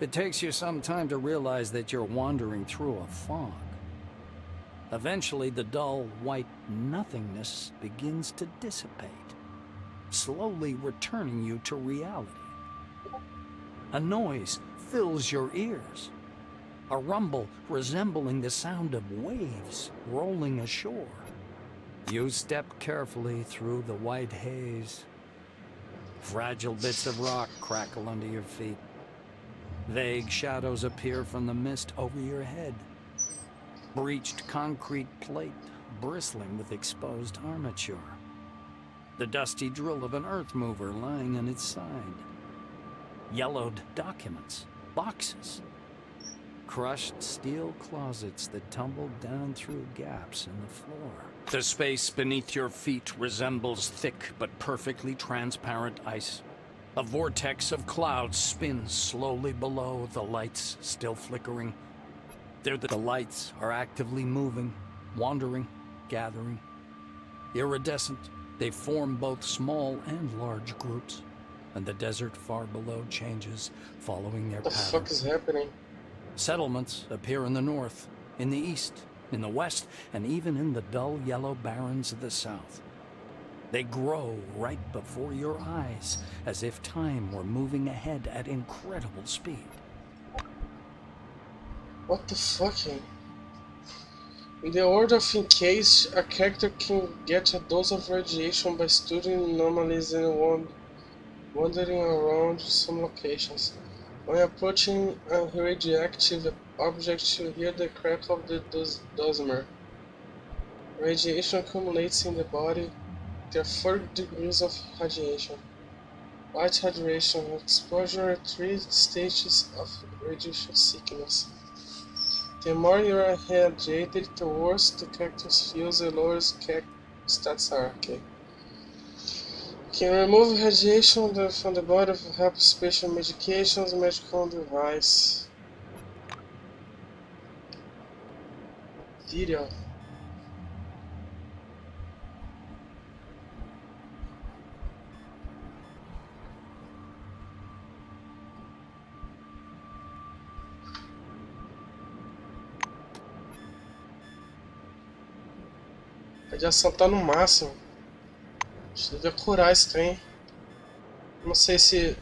It takes you some time to realize that you're wandering through a fog. Eventually, the dull, white nothingness begins to dissipate, slowly returning you to reality. A noise fills your ears, a rumble resembling the sound of waves rolling ashore. You step carefully through the white haze. Fragile bits of rock crackle under your feet. Vague shadows appear from the mist over your head. Breached concrete plate bristling with exposed armature. The dusty drill of an earth mover lying on its side. Yellowed documents, boxes. Crushed steel closets that tumbled down through gaps in the floor. The space beneath your feet resembles thick but perfectly transparent ice. A vortex of clouds spins slowly below, the lights still flickering. The lights are actively moving, wandering, gathering. Iridescent, they form both small and large groups, and the desert far below changes, following their What the pattern. fuck is happening? Settlements appear in the north, in the east, in the west, and even in the dull yellow barrens of the south. They grow right before your eyes, as if time were moving ahead at incredible speed. What the fucking? In the world of in case, a character can get a dose of radiation by studying anomalies and wandering around some locations. When approaching a radioactive object, you hear the crack of the dosimer. Radiation accumulates in the body. There are 4 degrees of radiation. Light radiation exposure are 3 stages of radiation sickness. The more you are irradiated, the worse the character feels, the lower stats are. Okay. Can remove radiation from the body with help special medications, medical device. Video. A radiação tá no máximo. A gente devia curar esse trem. Não sei se...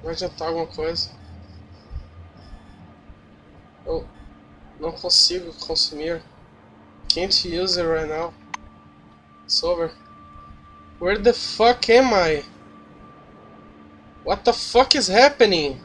vai adiantar alguma coisa. Eu não consigo consumir. Can't use it right now. It's over. Where the fuck am I? What the fuck is happening?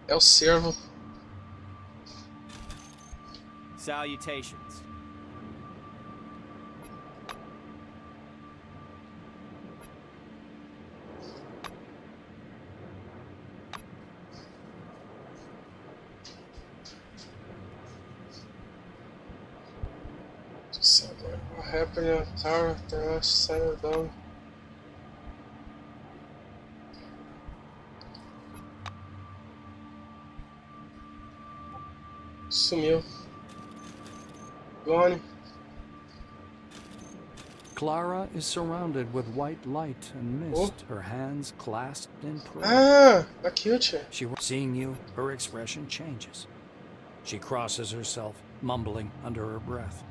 É o servo. Salutations. What happened in the tower after I settled down? Sumiu. Gone. Clara is surrounded with white light and mist, her hands clasped in prayer. Ah, a cute. Seeing you, her expression changes. She crosses herself, mumbling under her breath.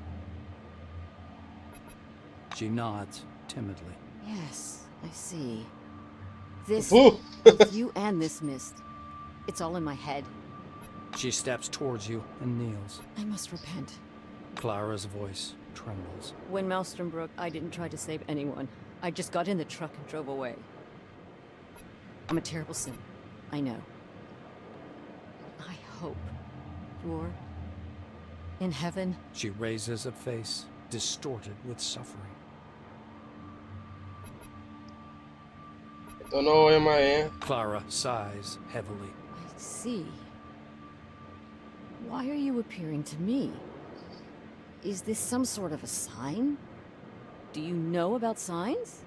She nods timidly. Yes, I see. This, Ooh. both you and this mist. It's all in my head. She steps towards you and kneels. I must repent. Clara's voice trembles. When Maelstrom broke, I didn't try to save anyone. I just got in the truck and drove away. I'm a terrible sinner. I know. I hope you're in heaven. She raises a face distorted with suffering. Don't know where I am. Clara sighs heavily. I see. Why are you appearing to me? Is this some sort of a sign? Do you know about signs?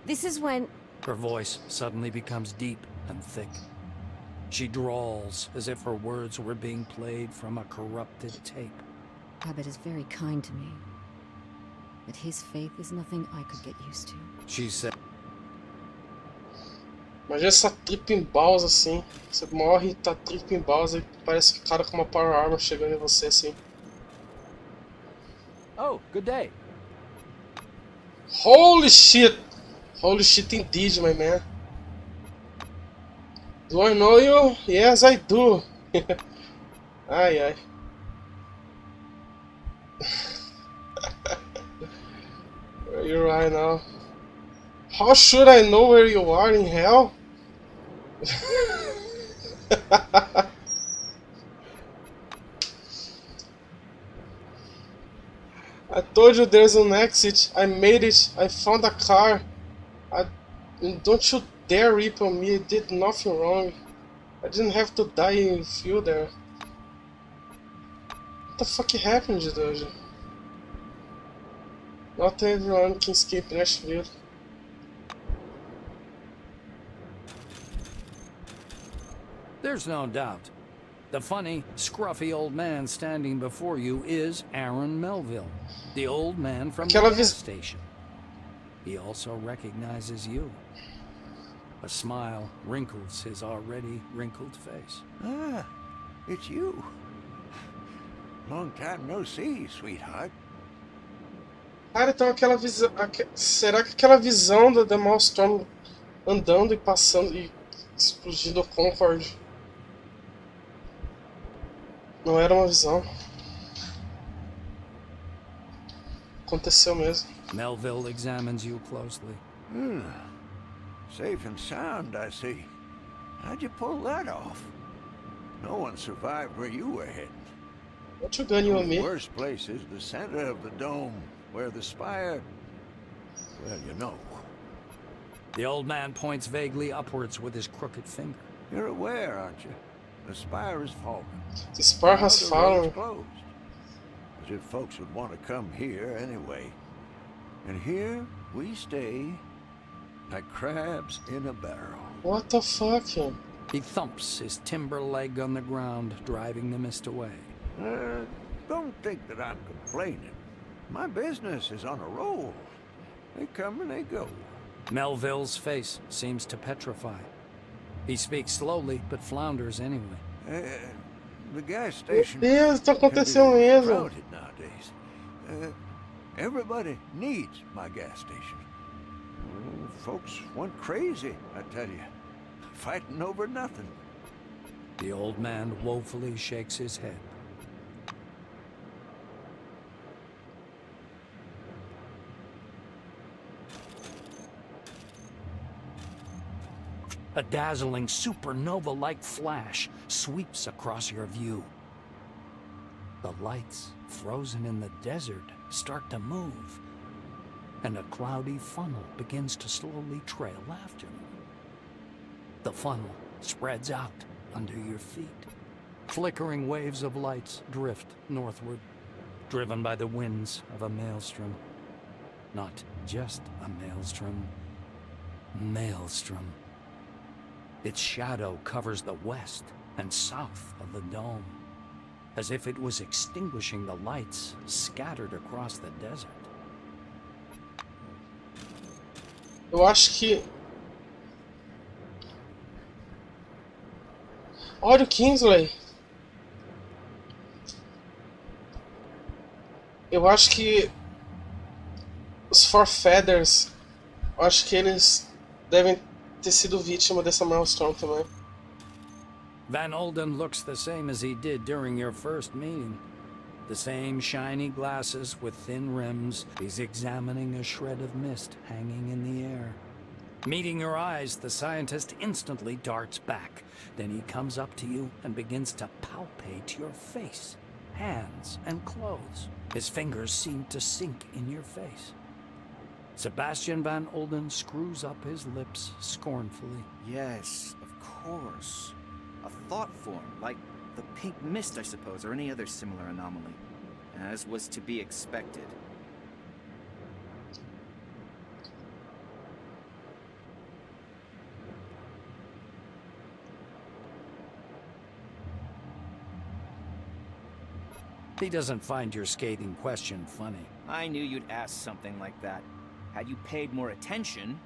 This is when... Her voice suddenly becomes deep and thick. She drawls as if her words were being played from a corrupted tape. Abbott is very kind to me. But his faith is nothing I could get used to. She said, Imagina essa tripa em balls assim. Você morre e tá tripa em balls e parece um cara com uma power armor chegando em você assim. "Oh, good day." Holy shit! Holy shit indeed, my man. Do I know you? Yes, I do. Ai, ai. Where you are now? How should I know where you are in hell? I told you there's an exit. I made it. I found a car. Don't you dare rip on me. I did nothing wrong. I didn't have to die in you there. What the fuck happened, dude? Not everyone can escape Nashville. There's no doubt. The funny, scruffy old man standing before you is Aaron Melville, the old man from the gas station. He also recognizes you. A smile wrinkles his already wrinkled face. Ah, it's you. Long time no see, sweetheart. Cara, então aquela visão... Será que aquela visão da Maelstrom andando e passando e explodindo o Concorde não era uma visão? Aconteceu mesmo. Melville examines you closely. Safe and sound, I see. How'd you pull that off? No one survived where you were heading. What you gun you on me? The worst place is the center of the dome, where the spire... Well, you know. The old man points vaguely upwards with his crooked finger. You're aware, aren't you? The spire is fallen. The spire has The fallen. road's closed. As if folks would want to come here anyway. And here we stay, like crabs in a barrel. What the fuck? He thumps his timber leg on the ground, driving the mist away. Don't think that I'm complaining. My business is on a roll. They come and they go. Melville's face seems to petrify. He speaks slowly, but flounders anyway. The gas station Meu Deus, tá acontecendo can be mesmo. crowded nowadays. Everybody needs my gas station. Oh, folks went crazy, I tell you. Fighting over nothing. The old man woefully shakes his head. A dazzling supernova-like flash sweeps across your view. The lights, frozen in the desert, start to move, and a cloudy funnel begins to slowly trail after them. The funnel spreads out under your feet. Flickering waves of lights drift northward, driven by the winds of a maelstrom. Not just a maelstrom. Maelstrom. Its shadow covers the west and south of the dome. as if it was extinguishing the lights scattered across the desert. Eu acho que... Olha o Kingsley. Eu acho que os Four Feathers, eu acho que eles devem ter sido vítima dessa Maelstrom também. Van Olden looks the same as he did during your first meeting. The same shiny glasses with thin rims. He's examining a shred of mist hanging in the air. Meeting your eyes, the scientist instantly darts back. Then he comes up to you and begins to palpate your face, hands, and clothes. His fingers seem to sink in your face. Sebastian Van Olden screws up his lips scornfully. Yes, of course. A thought form, like the pink mist, I suppose, or any other similar anomaly. As was to be expected. He doesn't find your scathing question funny. I knew you'd ask something like that. Had you paid more attention,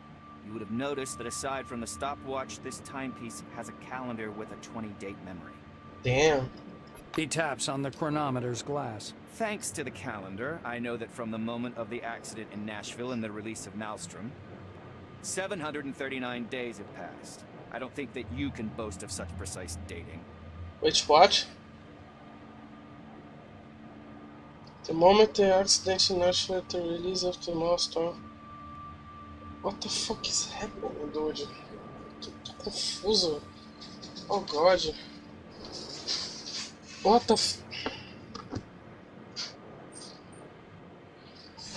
you would have noticed that aside from the stopwatch, this timepiece has a calendar with a 20-date memory. Damn. He taps on the chronometer's glass. Thanks to the calendar, I know that from the moment of the accident in Nashville and the release of Maelstrom, 739 days have passed. I don't think that you can boast of such precise dating. Which watch? The moment the accident in Nashville, the release of the Maelstrom. What the fuck is happening, dude? Tô confuso. Oh god. What the f...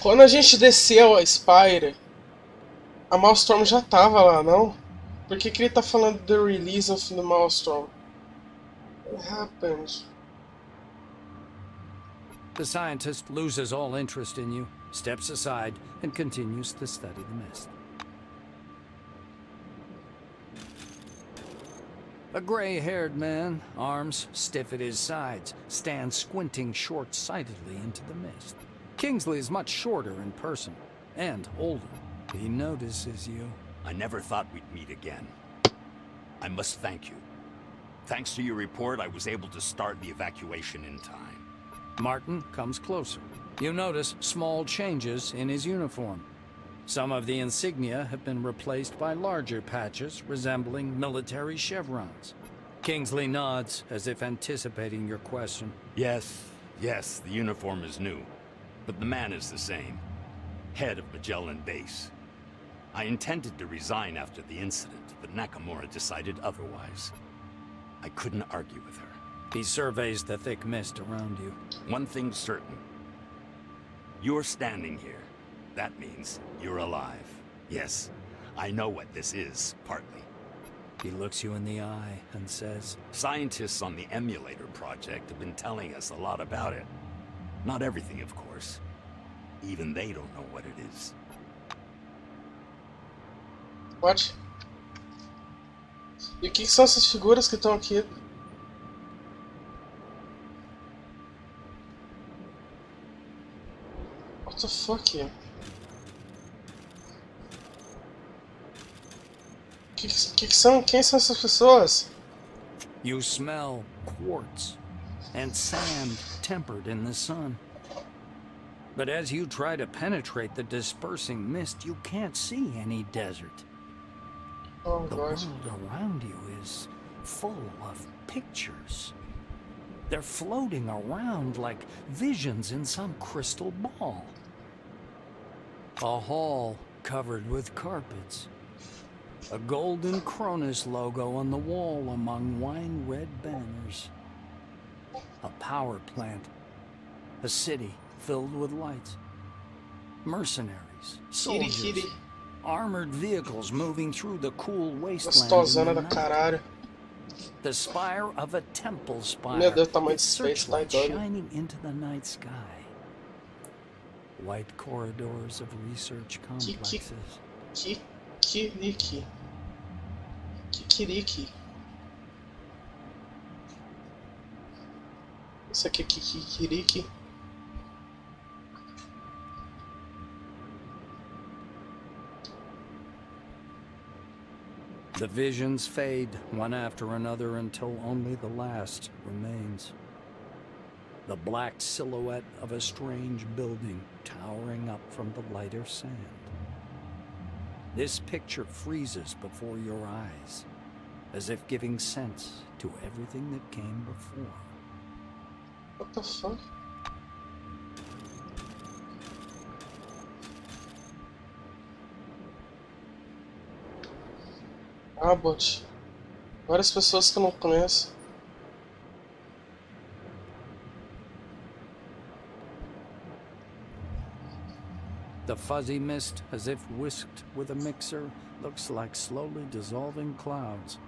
Quando a gente desceu a Spire, a Maelstrom já tava lá, não? Por que ele tá falando the release of the Maelstrom? What happened? The scientist loses all interest in you, steps aside, and continues to study the mist. A gray-haired man, arms stiff at his sides, stands squinting short-sightedly into the mist. Kingsley is much shorter in person, and older. He notices you. I never thought we'd meet again. I must thank you. Thanks to your report, I was able to start the evacuation in time. Martin comes closer. You notice small changes in his uniform. Some of the insignia have been replaced by larger patches resembling military chevrons. Kingsley nods as if anticipating your question. Yes, the uniform is new, but the man is the same. Head of Magellan Base. I intended to resign after the incident, but Nakamura decided otherwise. I couldn't argue with her. He surveys the thick mist around you. One thing's certain. You're standing here. That means you're alive. Yes, I know what this is, partly. He looks you in the eye and says, Scientists on the emulator project have been telling us a lot about it. Not everything, of course. Even they don't know what it is. What? E o que são essas figuras que estão aqui? What the fuck? Que são? Quem são essas pessoas? You smell quartz and sand tempered in the sun. But as you try to penetrate the dispersing mist, you can't see any desert. Oh, The gosh. world around you is full of pictures. They're floating around like visions in some crystal ball. A hall covered with carpets. A golden Cronus logo on the wall among wine-red banners. A power plant. A city filled with lights. Mercenaries, soldiers, Kitty. armored vehicles moving through the cool wasteland. Gostosona in the da night. caralho. The spire of a temple spire. Meu Deus, o tamanho its desse peito tá searchlight doido. shining into the night sky. White corridors of research complexes. Kikiriki. Isso aqui é Kikiriki. The visions fade one after another until only the last remains. The black silhouette of a strange building towering up from the lighter sand. This picture freezes before your eyes, as if giving sense to everything that came before. What the fuck? Ah, bot. Várias pessoas que eu não conheço. The fuzzy mist, as if whisked with a mixer, looks like slowly dissolving clouds.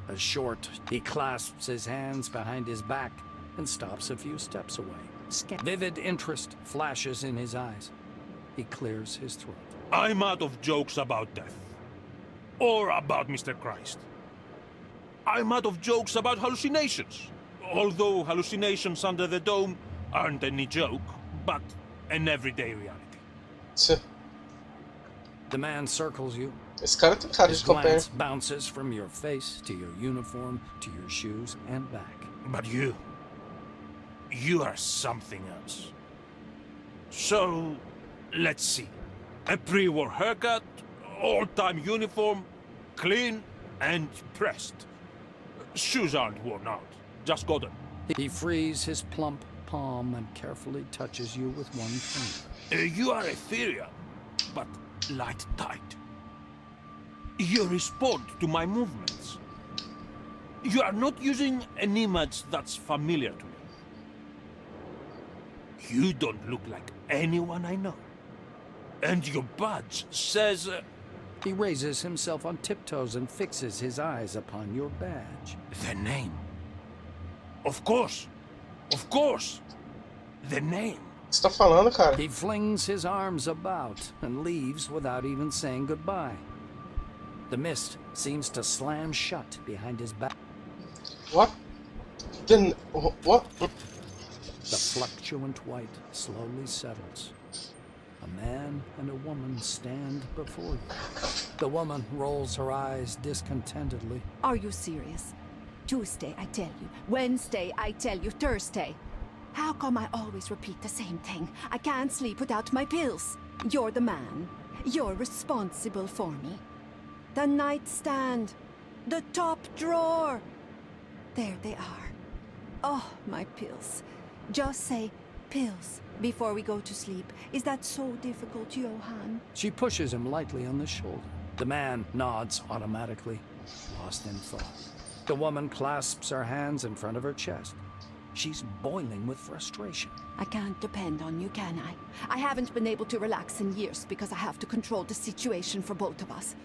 As short, he clasps his hands behind his back and stops a few steps away. Vivid interest flashes in his eyes. He clears his throat. I'm out of jokes about death. Or about Mr. Christ. I'm out of jokes about hallucinations. Although hallucinations under the dome aren't any joke, but an everyday reality. Tch. The man circles you. Esse cara tem cara His de companheiro. glance bounces from your face to your uniform to your shoes and back. But you are something else. So, let's see. A pre-war haircut, all-time uniform, clean and pressed. Shoes aren't worn out, just got them. He frees his plump palm and carefully touches you with one finger. You are ethereal, but light-tight. You respond to my movements. You are not using an image that's familiar to me. You don't look like anyone I know. And your badge says... He raises himself on tiptoes and fixes his eyes upon your badge. The name. Of course. Of course. The name. O que você tá falando, cara? He flings his arms about and leaves without even saying goodbye. The mist seems to slam shut behind his back. What? Then what? The fluctuant white slowly settles. A man and a woman stand before you. The woman rolls her eyes discontentedly. Are you serious? Tuesday, I tell you. Wednesday, I tell you. Thursday. How come I always repeat the same thing? I can't sleep without my pills. You're the man. You're responsible for me. The nightstand. The top drawer. There they are. Oh, my pills. Just say pills before we go to sleep. Is that so difficult, Johan? She pushes him lightly on the shoulder. The man nods automatically, lost in thought. The woman clasps her hands in front of her chest. She's boiling with frustration. I can't depend on you, can I? I haven't been able to relax in years because I have to control the situation for both of us.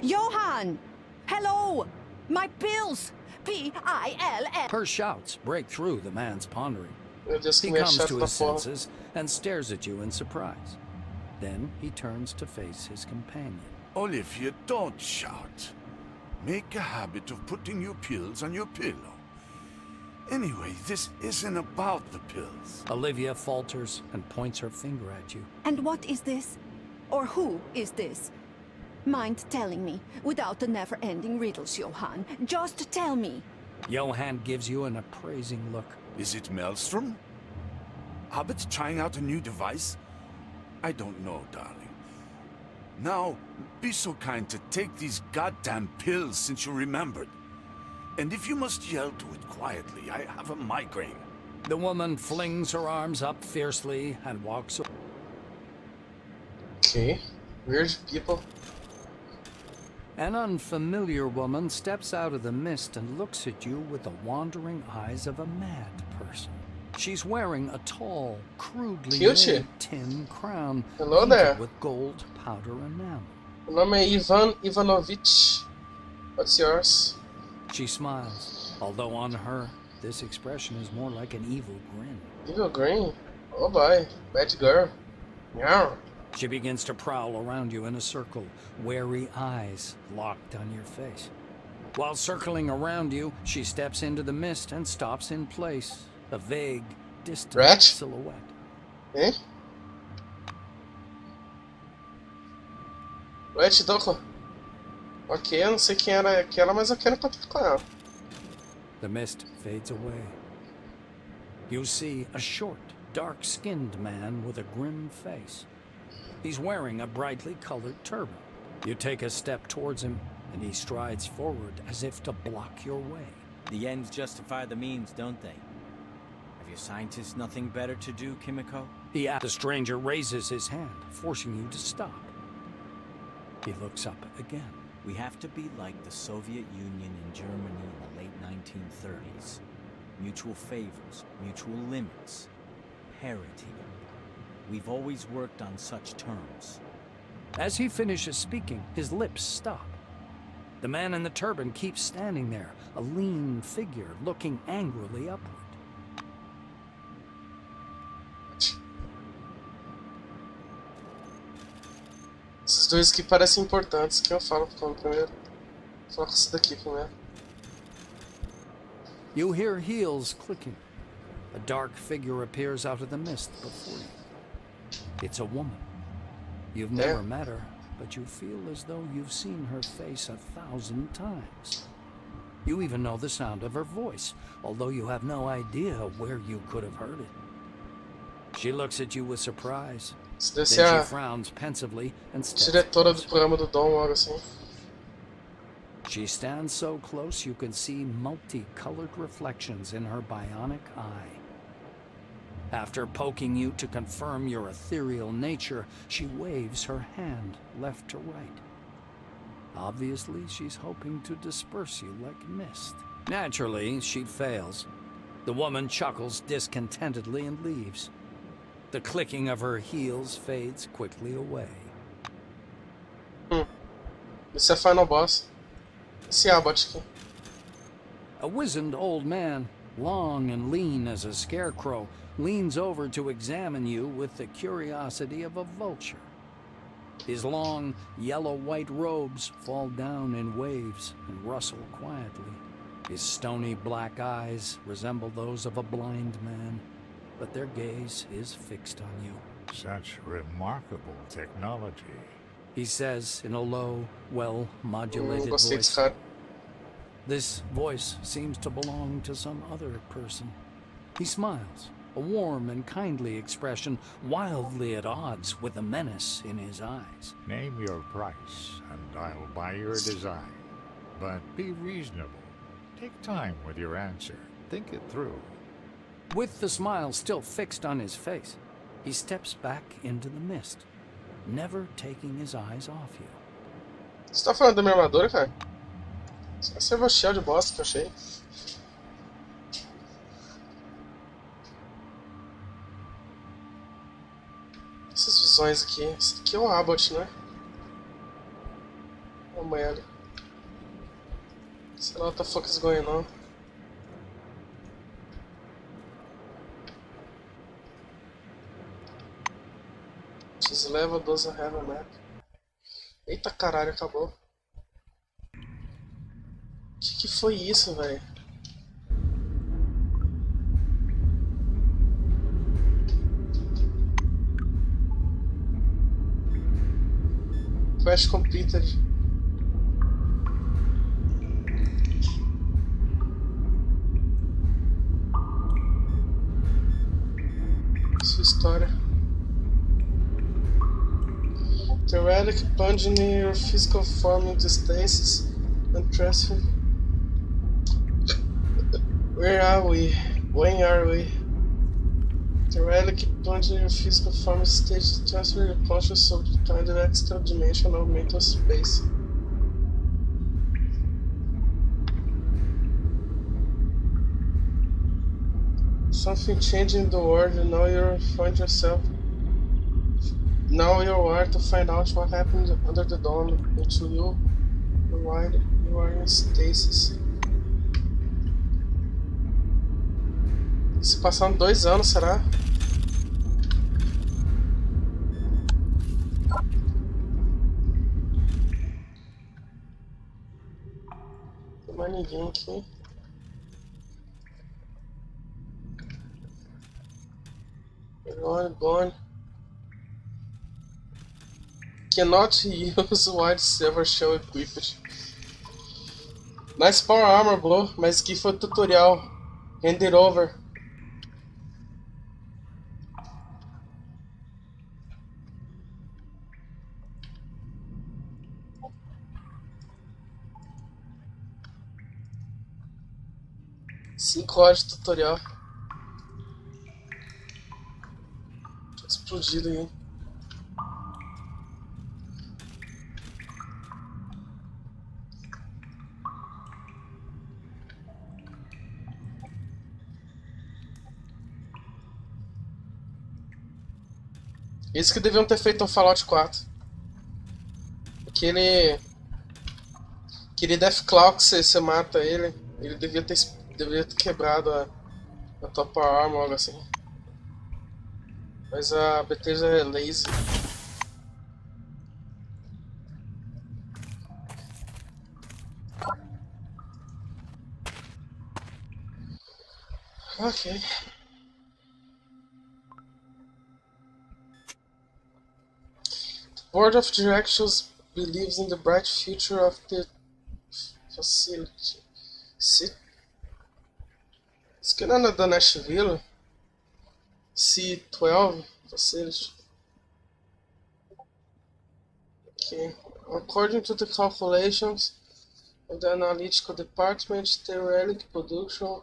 Johan! Hello! My pills! P-I-L-L. Her shouts break through the man's pondering. Meu Deus, que He mulher comes chata to da his porra. senses and stares at you in surprise. Then he turns to face his companion. Olivia, don't shout. Make a habit of putting your pills on your pillow. Anyway, this isn't about the pills. Olivia falters and points her finger at you. And what is this? Or who is this? Mind telling me, without the never-ending riddles, Johan. Just tell me. Johan gives you an appraising look. Is it Maelstrom? Hobbit trying out a new device? I don't know, darling. Now, be so kind to take these goddamn pills since you remembered. And if you must yell, do it quietly. I have a migraine. The woman flings her arms up fiercely and walks away. Okay. Weird people. An unfamiliar woman steps out of the mist and looks at you with the wandering eyes of a mad person. She's wearing a tall, crudely Cute. made tin crown Hello painted there. with gold powder enamel. O nome é Ivan Ivanovich. What's yours? She smiles, although on her, this expression is more like an evil grin. Evil Green. Oh boy. Bad girl. Meow. She begins to prowl around you in a circle, wary eyes locked on your face. While circling around you, she steps into the mist and stops in place, a vague, distant Rat? silhouette. Hein? Rat Doco. Ok, eu não sei quem era aquela, mas eu quero encontrar com ela. The mist fades away. You see a short, dark-skinned man with a grim face. He's wearing a brightly colored turban. You take a step towards him, and he strides forward as if to block your way. The ends justify the means, don't they? Have your scientists nothing better to do, Kimiko? The stranger raises his hand, forcing you to stop. He looks up again. We have to be like the Soviet Union and Germany in the late 1930s. Mutual favors, mutual limits, parity. We've always worked on such terms. As he finishes speaking, his lips stop. The man in the turban keeps standing there, a lean figure looking angrily upward. Esses dois aqui parecem importantes. Quem eu falo com primeiro? Vou falar com esse daqui primeiro. You hear heels clicking. A dark figure appears out of the mist before you. It's a woman. You've never met her, but you feel as though you've seen her face 1,000 times. You even know the sound of her voice, although you have no idea where you could have heard it. She looks at you with surprise. Then she frowns pensively and steps diretora do programa do Dom, algo assim. She stands so close you can see multicolored reflections in her bionic eye. After poking you to confirm your ethereal nature, she waves her hand left to right. Obviously, she's hoping to disperse you like mist. Naturally, she fails. The woman chuckles discontentedly and leaves. The clicking of her heels fades quickly away. Esse é Final Boss. Esse Abbott aqui. A wizened old man, long and lean as a scarecrow, leans over to examine you with the curiosity of a vulture. His long, yellow-white robes fall down in waves and rustle quietly. His stony black eyes resemble those of a blind man, but their gaze is fixed on you. Such remarkable technology. He says in a low, well-modulated Gostei voice. desse cara. This voice seems to belong to some other person. He smiles, a warm and kindly expression, wildly at odds with the menace in his eyes. Name your price, and I'll buy your design. But be reasonable. Take time with your answer. Think it through. With the smile still fixed on his face, he steps back into the mist, never taking his eyes off you. Você tá falando da minha armadura, cara? Essa é a shell de bosta que eu achei. Essas visões aqui. Esse aqui é o Abbott, né? Oh, merda. Sei lá what the fuck is going on. This level doesn't have a map. Eita caralho, acabou. Que foi isso, velho? Quest completed. Sua história. The relic plunging in your physical form into stasis and transfer. Where are we? When are we? The relic plunging in your physical form into stasis and transfer your conscious soul to kind of extra dimensional mental space. Something changed in the world and now you find yourself. Now you are to find out what happened under the dome until you are in stasis. Se passaram 2 anos, será? Não tem mais ninguém aqui. Gone. Cannot use wide silver shell equipped. Nice power armor, bro. Mas aqui foi o tutorial. Hand it over. Cinco horas de tutorial. Tá explodido aí. Isso que deviam ter feito no Fallout 4. Aquele Deathclaw que você mata ele, ele devia ter quebrado a tua power armor ou algo assim. Mas a Bethesda é lazy. Ok. The Board of Directors believes in the bright future of the facility. Isso que não é da Nashville? C12 facility. Okay. According to the calculations of the analytical department, the relic production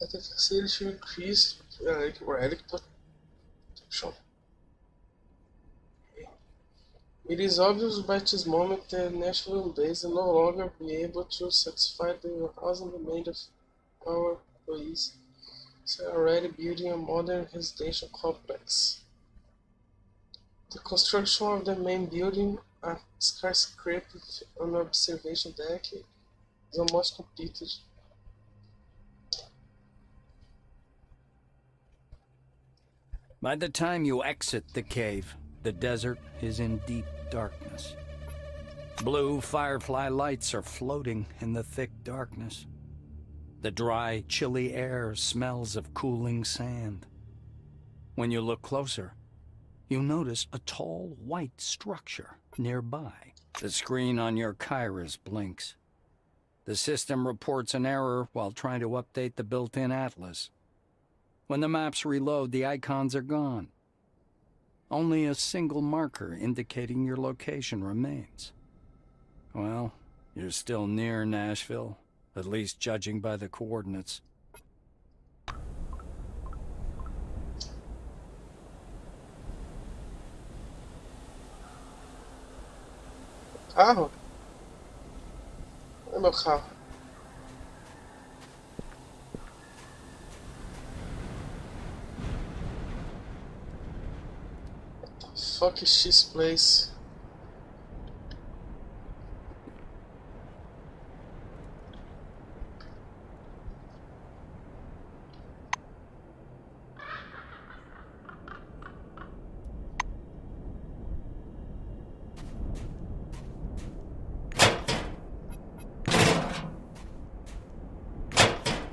at the facility increased. Relic production. It is obvious by this moment that Nashville base will no longer be able to satisfy the housing demand of our employees. So we are already building a modern residential complex. The construction of the main building, a skyscraper on an observation deck, is almost completed. By the time you exit the cave, the desert is in deep darkness. Blue firefly lights are floating in the thick darkness. The dry, chilly air smells of cooling sand. When you look closer, you notice a tall, white structure nearby. The screen on your Kairos blinks. The system reports an error while trying to update the built-in atlas. When the maps reload, the icons are gone. Only a single marker indicating your location remains. Well, you're still near Nashville, at least judging by the coordinates. Carro? É meu carro. What the fuck is this place?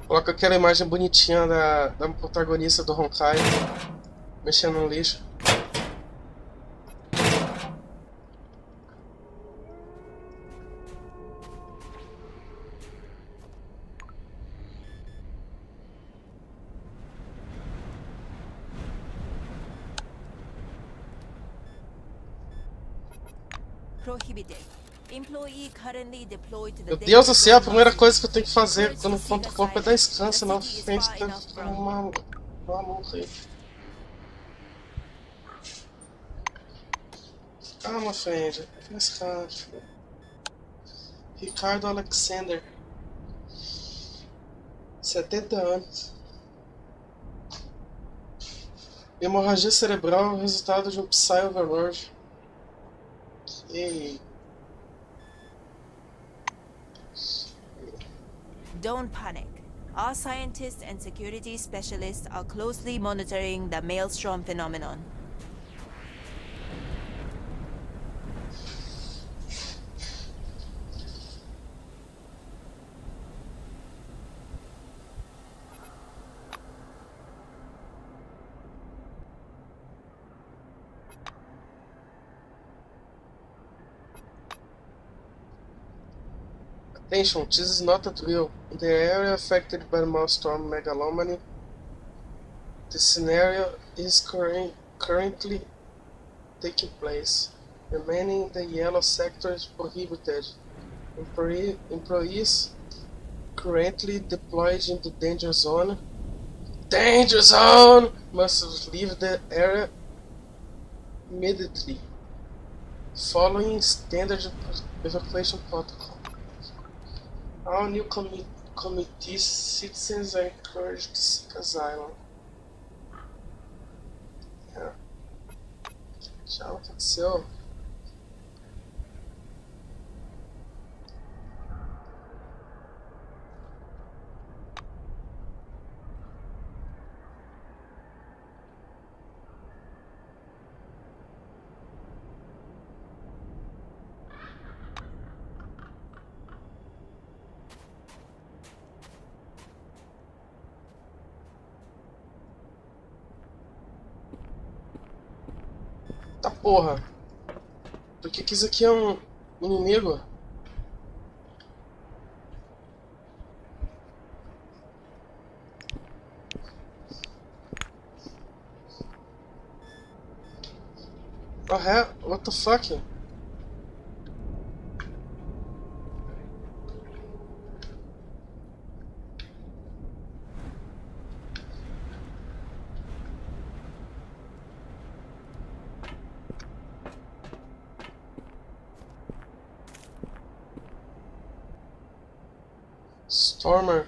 Coloca aquela imagem bonitinha da protagonista do Honkai mexendo no lixo. Meu Deus do céu, a primeira coisa que eu tenho que fazer quando encontro o corpo é dar descanso na frente da maluca aí. Calma, friend. Esse cara. Ricardo Alexander. 70 anos. Hemorragia cerebral é o resultado de um Psy-Overload. Ok. Don't panic. Our scientists and security specialists are closely monitoring the maelstrom phenomenon. Attention, this is not a drill. In the area affected by the Maelstrom megalomany, the scenario is currently taking place. Remaining in the yellow sector is prohibited. Employees currently deployed in the danger zone must leave the area immediately, following standard evacuation protocol. All new committee citizens are encouraged to seek asylum. Já aconteceu. Tá porra. Por que isso aqui é um inimigo? Oh, what the fuck? Stormer.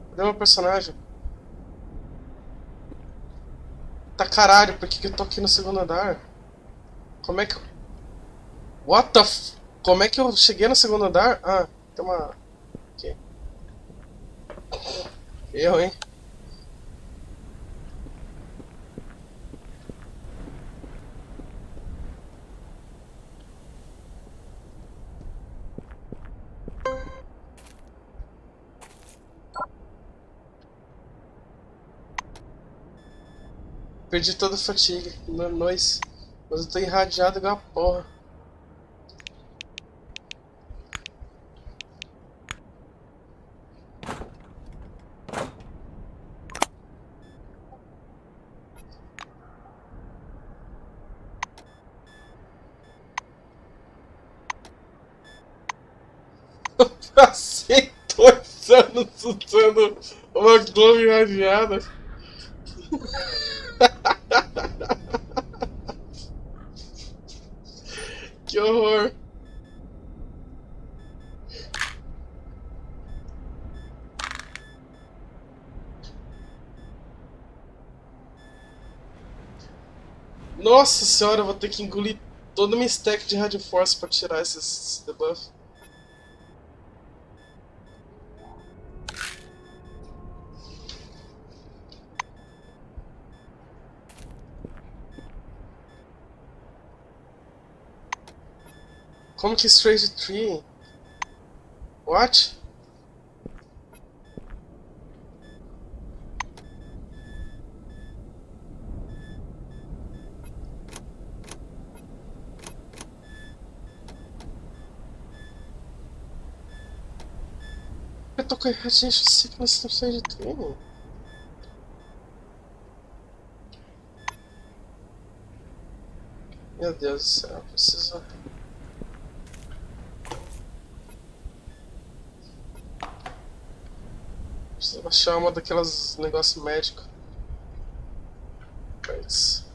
Cadê meu personagem? Tá caralho, por que eu tô aqui no segundo andar? Como é que... What the f... Como é que eu cheguei no segundo andar? Ah, tem uma... Aqui. Erro, hein? Perdi toda a fatiga, nós. Mas eu tô irradiado igual a porra. Eu passei 2 anos usando uma Globo irradiada. Que horror! Nossa senhora, eu vou ter que engolir toda minha stack de Radio Force pra tirar esses debuff. Como que Strange Tree? What? Eu tô com a Radiation Sickness no Strange Tree. Meu Deus do céu, eu preciso... Preciso baixar uma daquelas negócios médicos. Mas...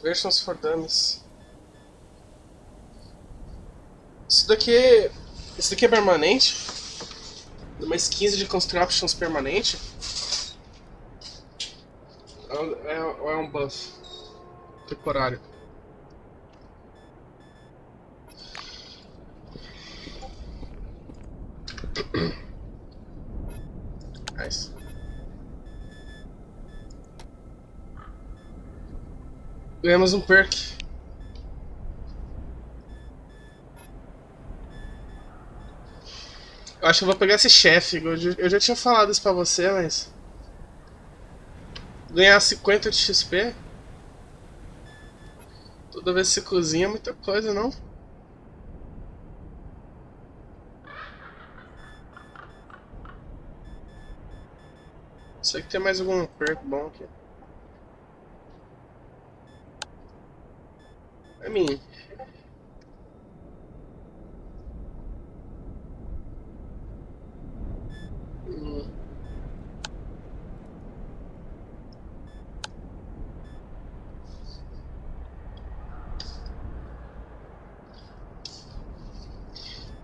Versions for Dummies. Isso daqui é permanente? Mais 15 de Constructions permanente? Ou é um buff temporário? Nice. Ganhamos um perk. Eu acho que eu vou pegar esse chefe. Eu já tinha falado isso pra você, mas... Ganhar 50 de XP? Toda vez que você cozinha é muita coisa, não? Sei que tem mais algum perk bom aqui. É mim.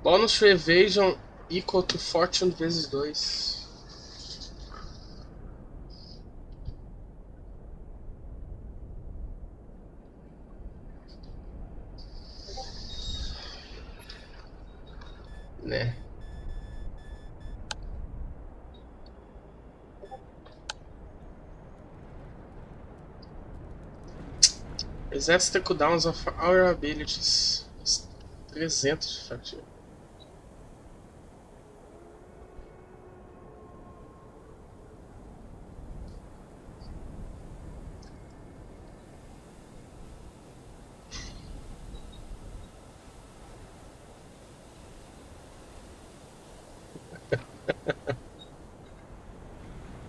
Bônus to evasion equal to fortune vezes 2. Né? Resets the cooldowns of our abilities. 300 de fatia.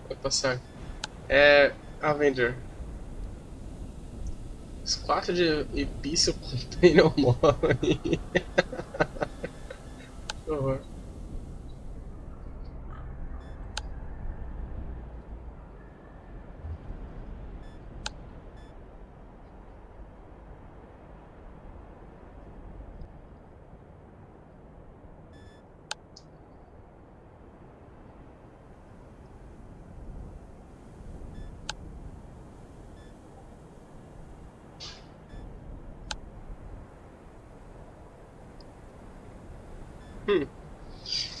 Vai passar. É. Avenger. Os 4 de Epício contém não morrem. Que horror.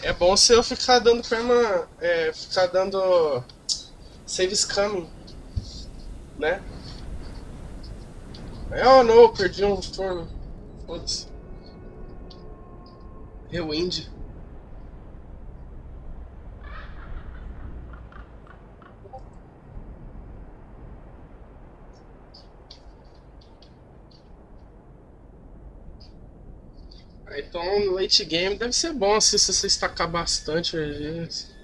É bom se eu ficar dando ficar dando save scamming, né? Oh não, perdi um turno. Foda-se. Rewind. Então, late game deve ser bom se você estacar bastante às vezes.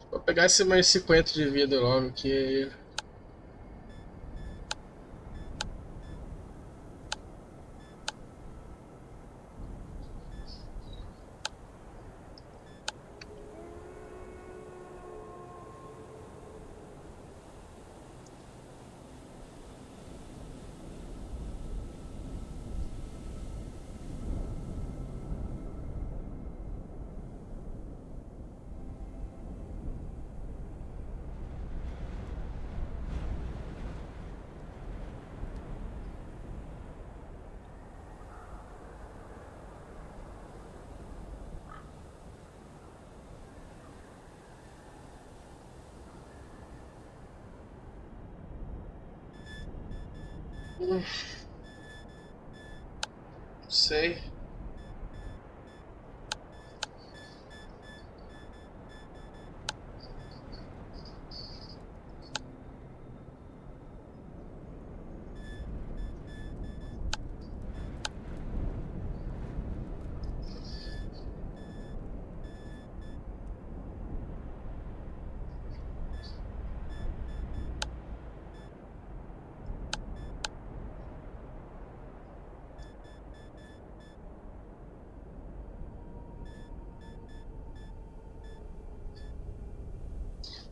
Vou pegar esse mais 50 de vida logo que... Sei.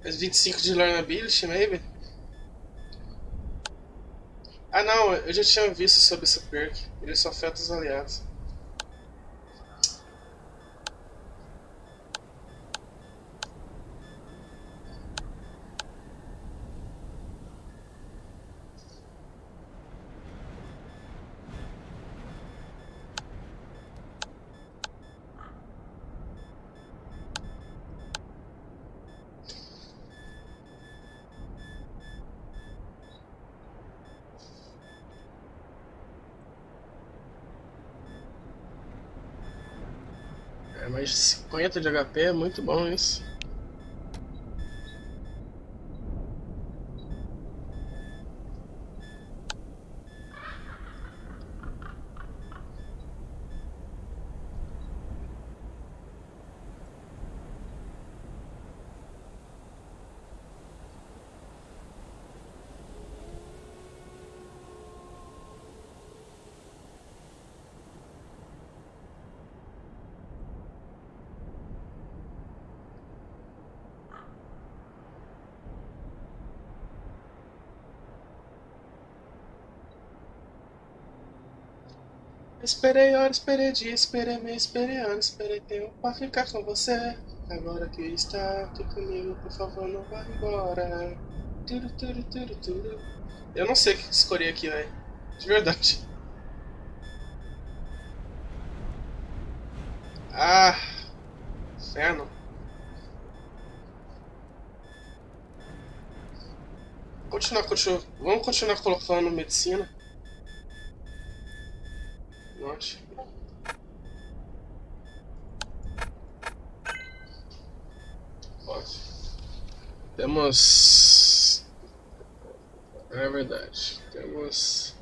Mas 25 de learnability, maybe? Ah não, eu já tinha visto sobre esse perk. Ele só afeta os aliados. É, mais de 50 de HP é muito bom isso. Esperei hora, esperei dia, esperei mês, esperei ano, esperei tempo pra ficar com você. Agora que está aqui comigo, por favor, não vá embora. Turu, turu, turu, turu. Eu não sei o que escolher aqui, velho. De verdade. Ah, inferno. Vamos continuar colocando medicina. Nossa. Ótimo. Temos. É verdade. Temos.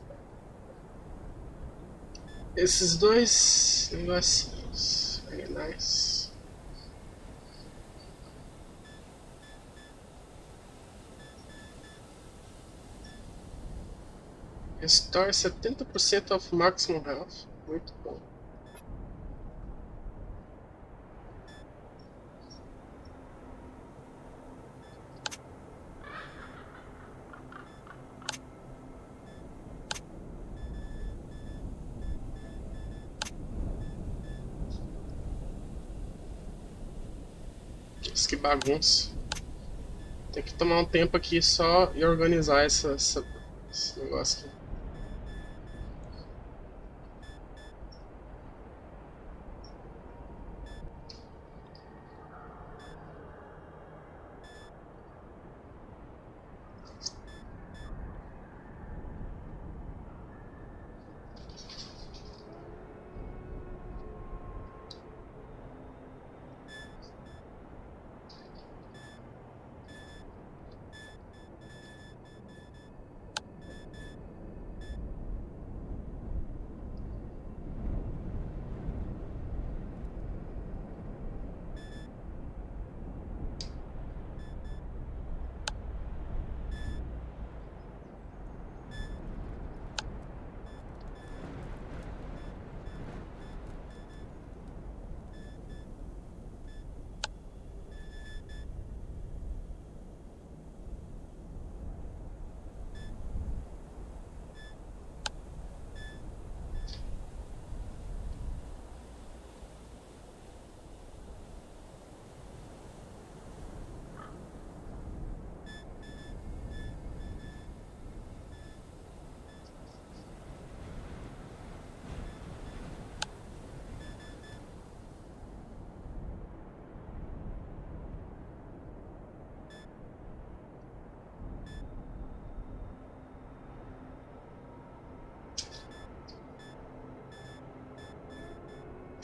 Esses dois negocinhos. Very nice. Restore 70% of maximum health. Muito bom. Nossa, que bagunça. Tem que tomar um tempo aqui só e organizar esse negócio aqui.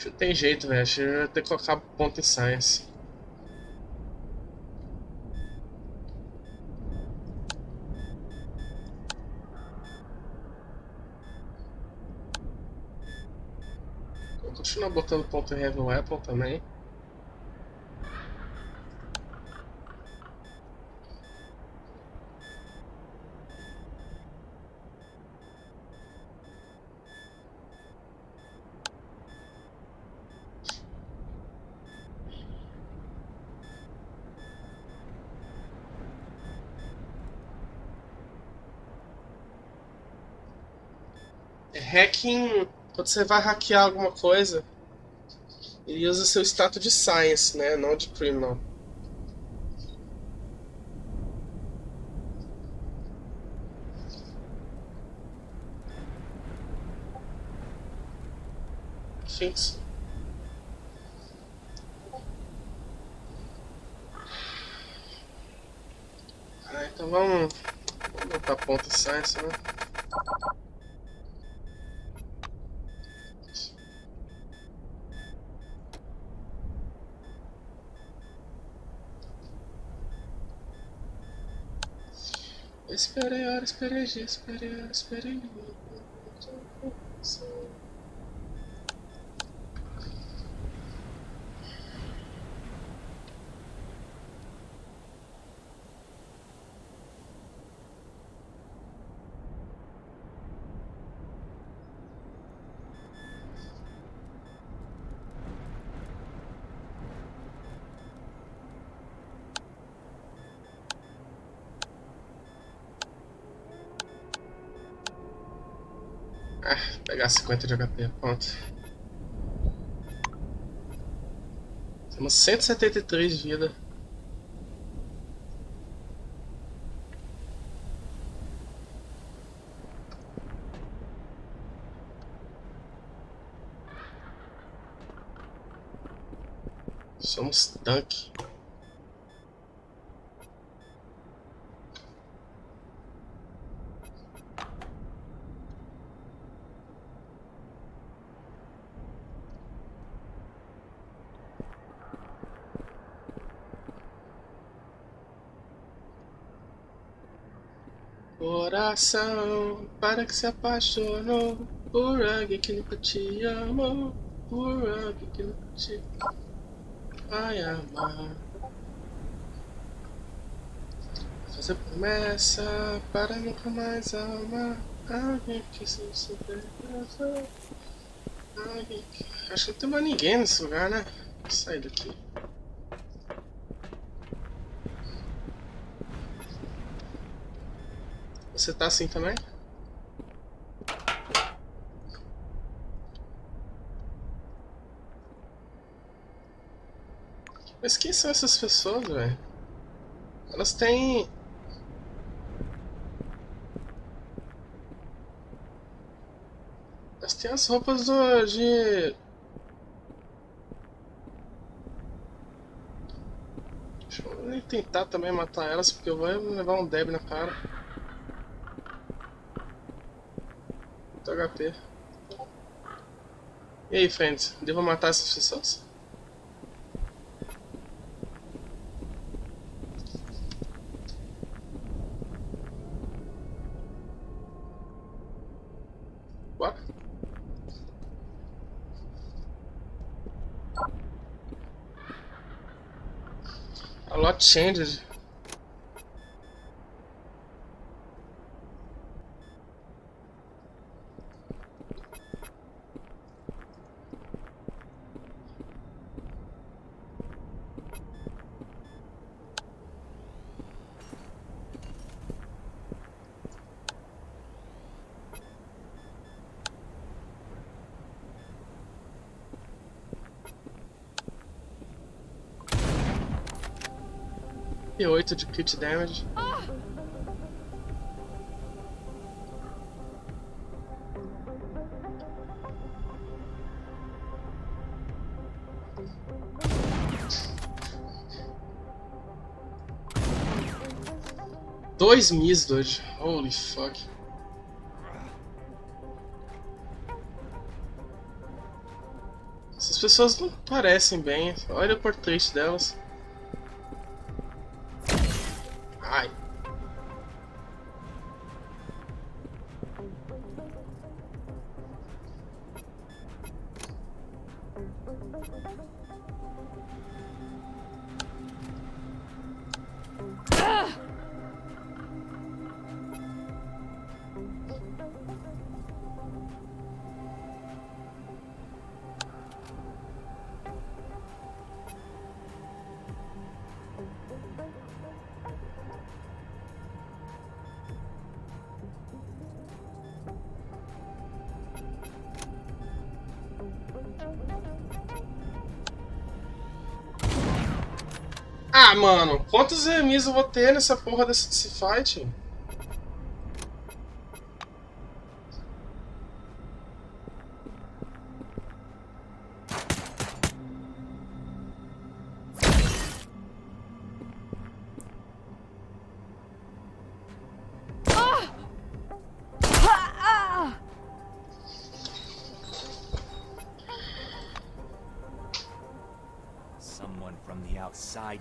Não tem jeito, velho. Acho que eu ia ter que colocar ponto em science. Vou continuar botando ponto em heavy weapon também. hacking, quando você vai hackear alguma coisa, ele usa seu status de science, né? Não de criminal. Fix. Então vamos botar ponto science, né? Esperei, hora, esperei, dia, esperei, hora, esperei. Ah, pegar 50 de HP, pronto. Temos 173 de vida. Somos tanque. Coração, para que se apaixonou por alguém que nunca te amou, por alguém que nunca te vai amar. Fazer promessa para nunca mais amar alguém que se supera. Alguém que... Acho que não tem mais ninguém nesse lugar, né? Vou sair daqui. Você tá assim também? Mas quem são essas pessoas, velho? Elas têm... Elas têm as roupas de... Deixa eu nem tentar também matar elas, porque eu vou levar um deb na cara. Muito HP. E aí, friends? Devo matar essas pessoas? Bora. A lot changed. E 8 de crit damage. Dois miss, dude. Holy fuck. Essas pessoas não parecem bem. Olha o portrait delas. Ai. Ah, mano, quantos enemies eu vou ter nessa porra desse fight? Someone from the outside.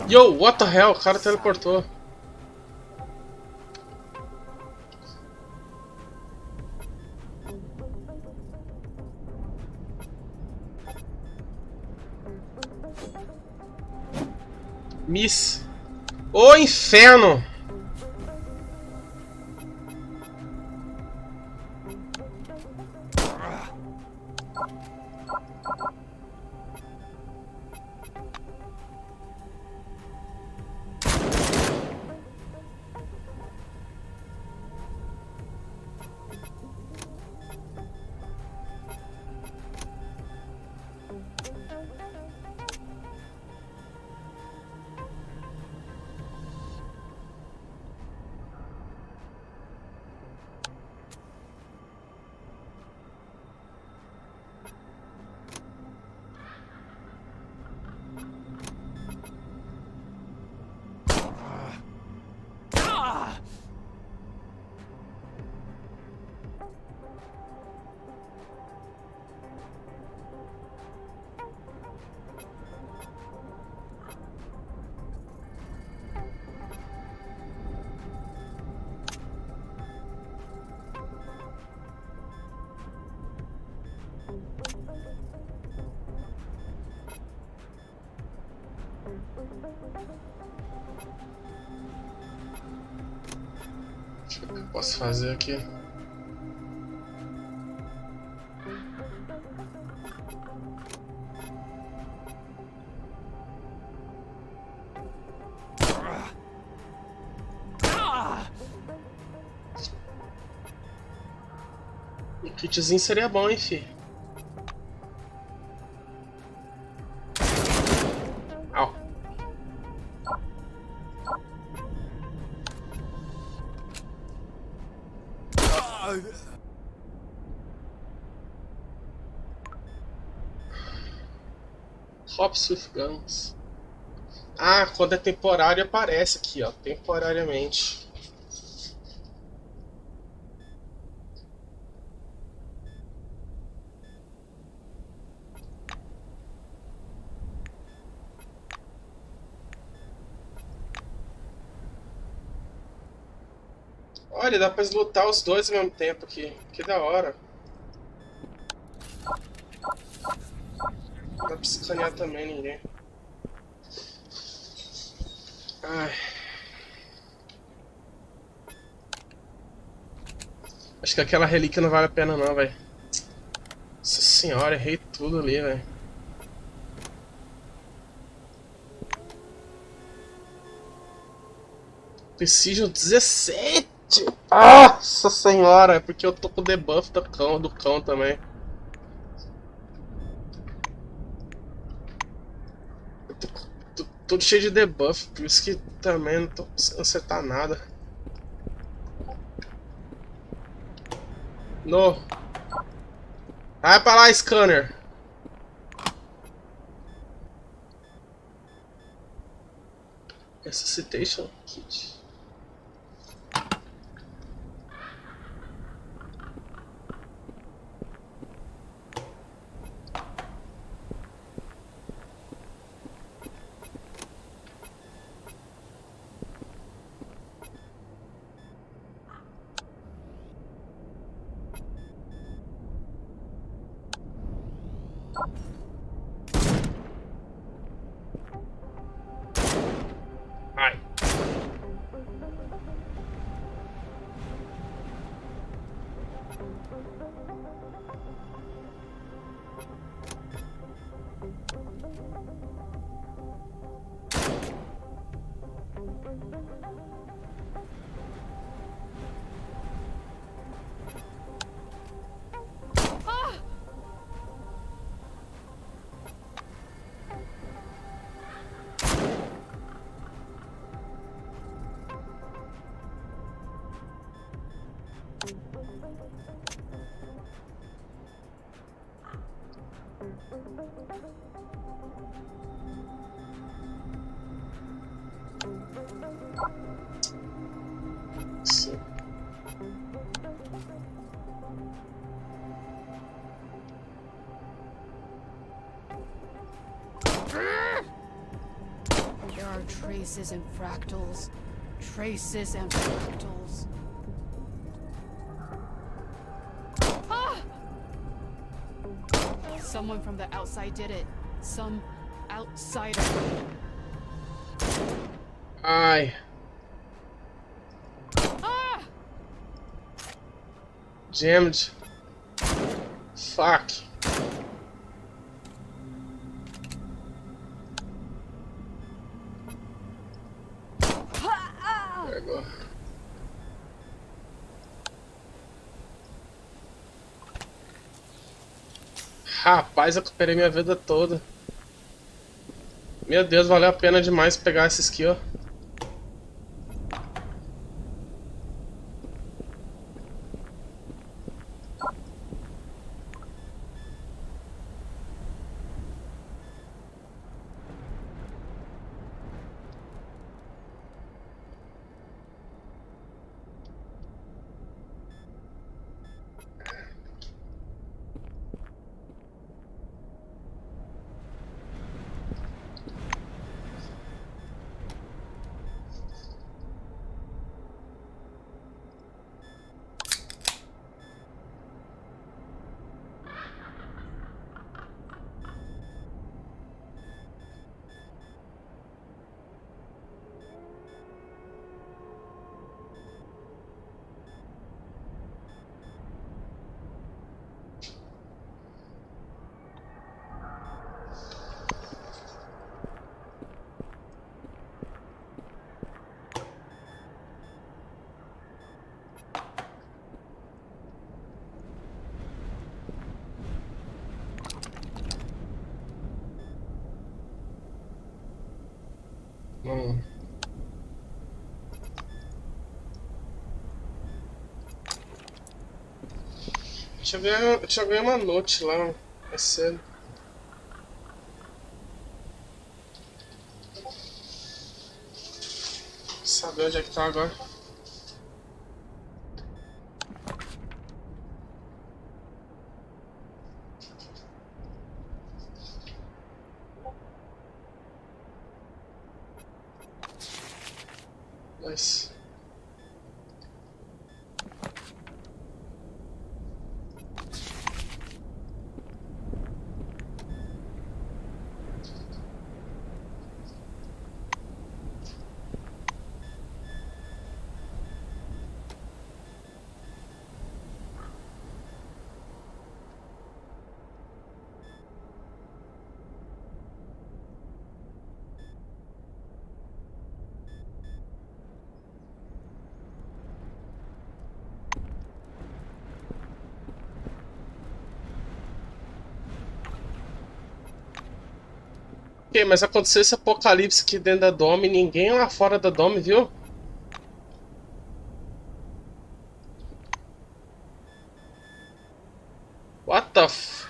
Yo, what the hell? O cara teleportou. Miss. Ô inferno! Deixa eu ver o que eu posso fazer aqui. Um kitzinho seria bom, hein, fi. Au. Hops with guns. Ah, quando é temporário aparece aqui, ó. Temporariamente. Olha, dá pra lutar os dois ao mesmo tempo aqui. Que da hora. Não dá pra escanear também ninguém. Ai. Acho que aquela relíquia não vale a pena não, velho. Nossa senhora, errei tudo ali, velho. Preciso 17! Nossa senhora, é porque eu tô com o debuff do cão também. Eu tô tudo cheio de debuff, por isso que também não tô conseguindo acertar nada. No. Vai pra lá, scanner. Resuscitation kit. Ai. Sim. There are traces and fractals. Traces and fractals. Ah! Someone from the outside did it. Some outsider. Ai. Ah! Jammed. Fuck. Pegou. Rapaz, eu recuperei minha vida toda. Meu Deus, valeu a pena demais pegar esse skill. Tinha ganho uma note lá, é cedo. Saber onde é que tá agora. Nice. Ok, mas aconteceu esse apocalipse aqui dentro da Dome e ninguém lá fora da Dome, viu? What the f...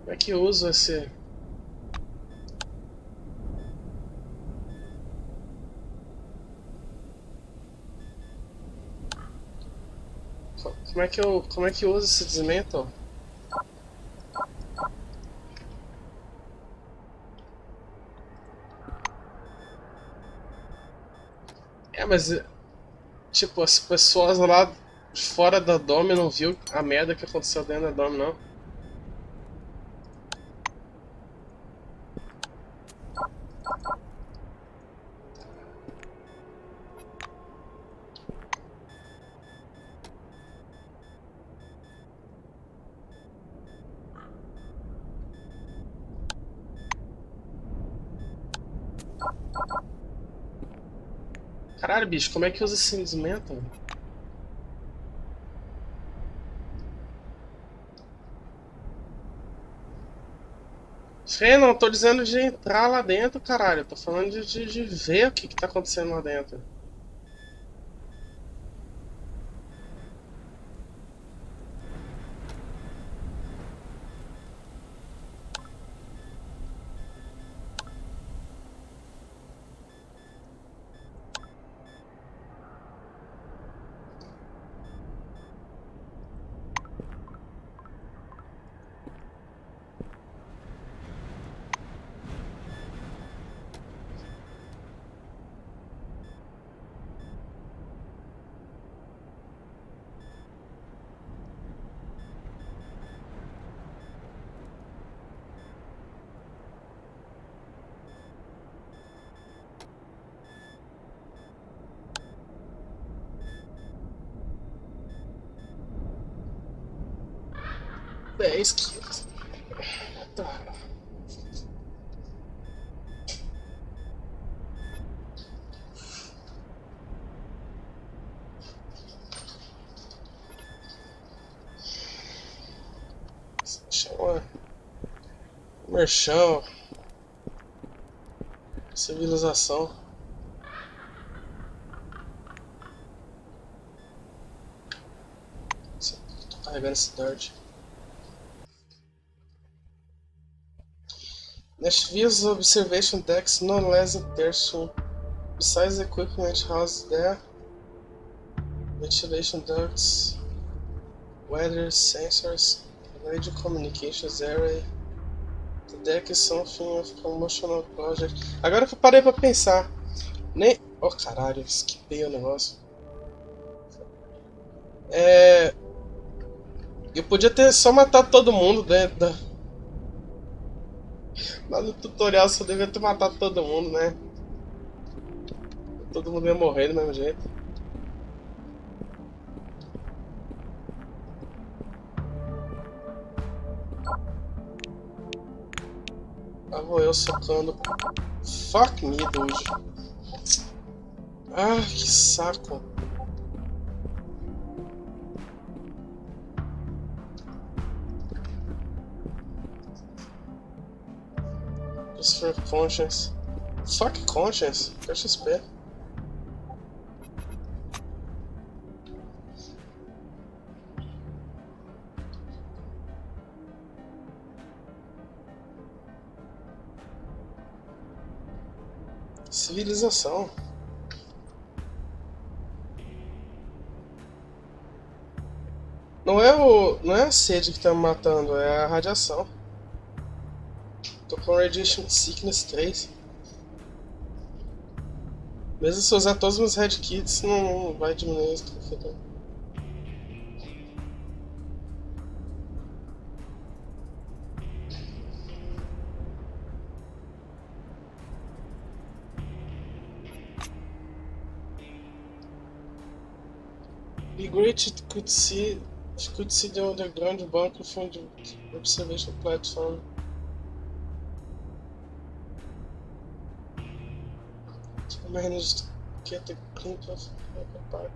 Como é que eu uso esse... Como é que eu uso esse Dismantle? É, mas... Tipo, as pessoas lá fora da Dome não viu a merda que aconteceu dentro da Dome, não. Caralho, bicho, como é que usa esse Dismantle? Fê, não tô dizendo de entrar lá dentro, caralho. Eu tô falando de ver o que tá acontecendo lá dentro. $10. Tá. Chama Merchão. Civilização. Tô carregando esse dart. Nashville's observation decks no less interesting. Besides the equipment housed there, ventilation ducts, weather sensors, radio communications area. The deck is something of promotional project. Agora que eu parei pra pensar, nem. Oh caralho, esquipei o negócio. Eu podia ter só matado todo mundo dentro da. Lá no tutorial só devia ter matado todo mundo, né? Todo mundo ia morrer do mesmo jeito. Lá vou eu socando. Fuck me, dude. Ah, que saco. Just for conscience. Fuck conscience. Quer XP. Civilização. Não é a sede que tá me matando, é a radiação. Tô com Radiation Sickness 3. Mesmo se eu usar todos os meus Red Kits, não vai diminuir isso. Be great if you could see the underground bunker from the observation platform. I managed to get a glimpse of the park.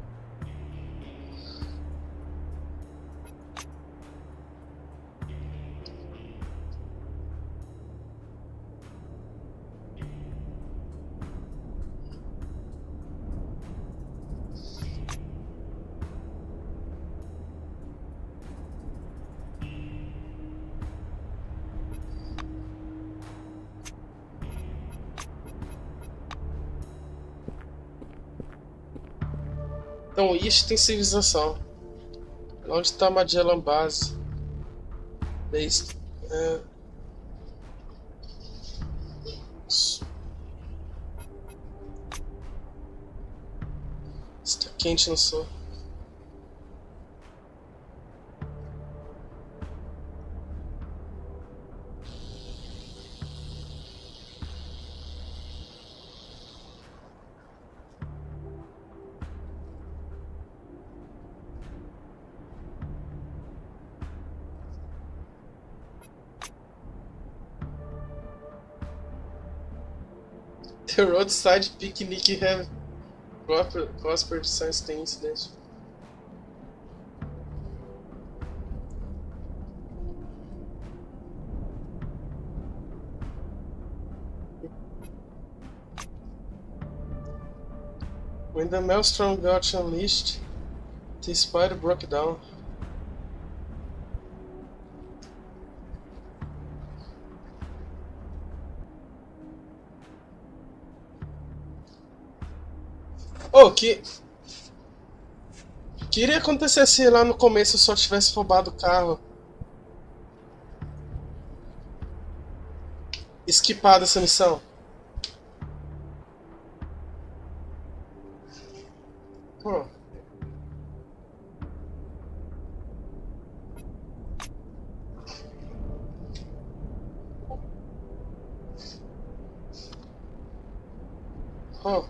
Então, East tem civilização. Onde está Magellan Base? Base. Está quente no sul. The roadside picnic have prospered since the incident. When the maelstrom got unleashed, the spider broke down. Oh, que iria acontecer se lá no começo eu só tivesse roubado o carro? Esquipado essa missão. Oh. Oh.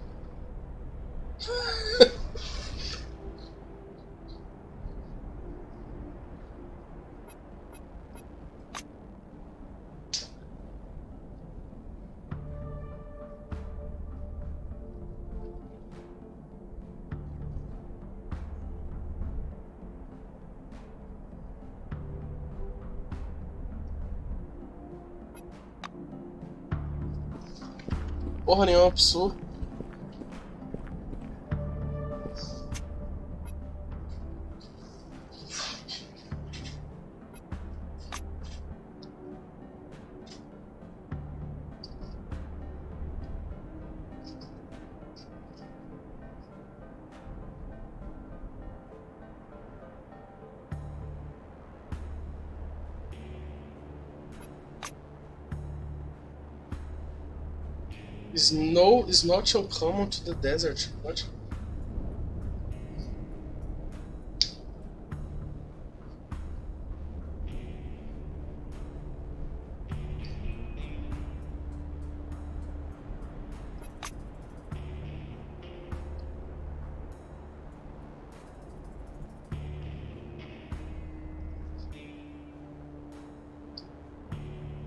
Porra nenhuma, absurdo. Snow is not uncommon to the desert. What?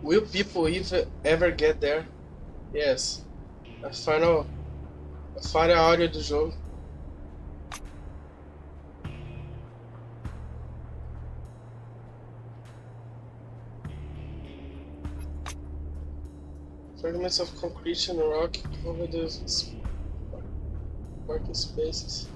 Will people ever get there? Yes. A falha áurea do jogo. Fragments of concrete and rock cover the parking spaces.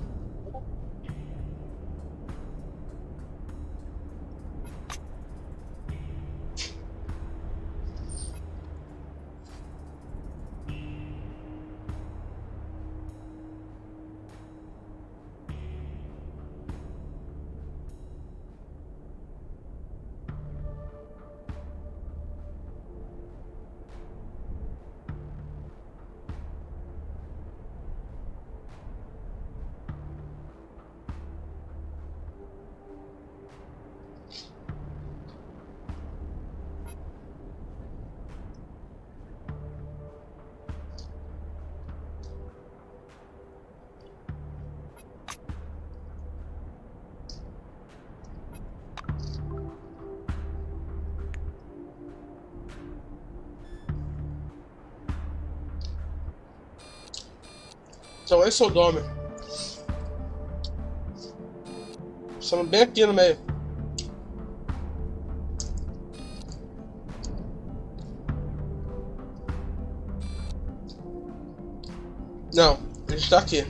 Então esse é o Dome. Estamos bem aqui no meio. Não, ele está aqui.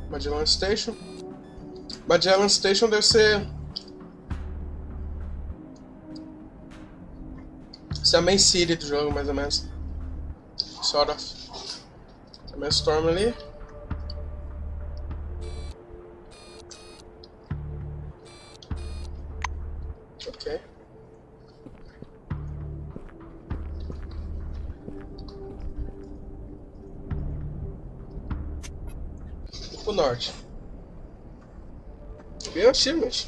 Magellan Station. Magellan Station deve ser... Essa é a main city do jogo, mais ou menos. Sort of. Tem uma storm ali. Ok. E pro norte. Bem achievement.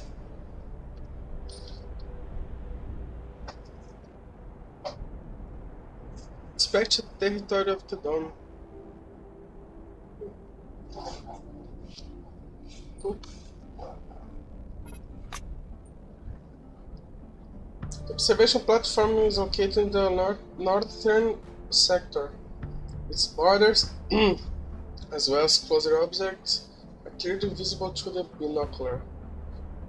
Inspect the territory of the dome. Cool. The observation platform is located in the northern sector. Its borders, as well as closer objects, are clearly visible through the binocular.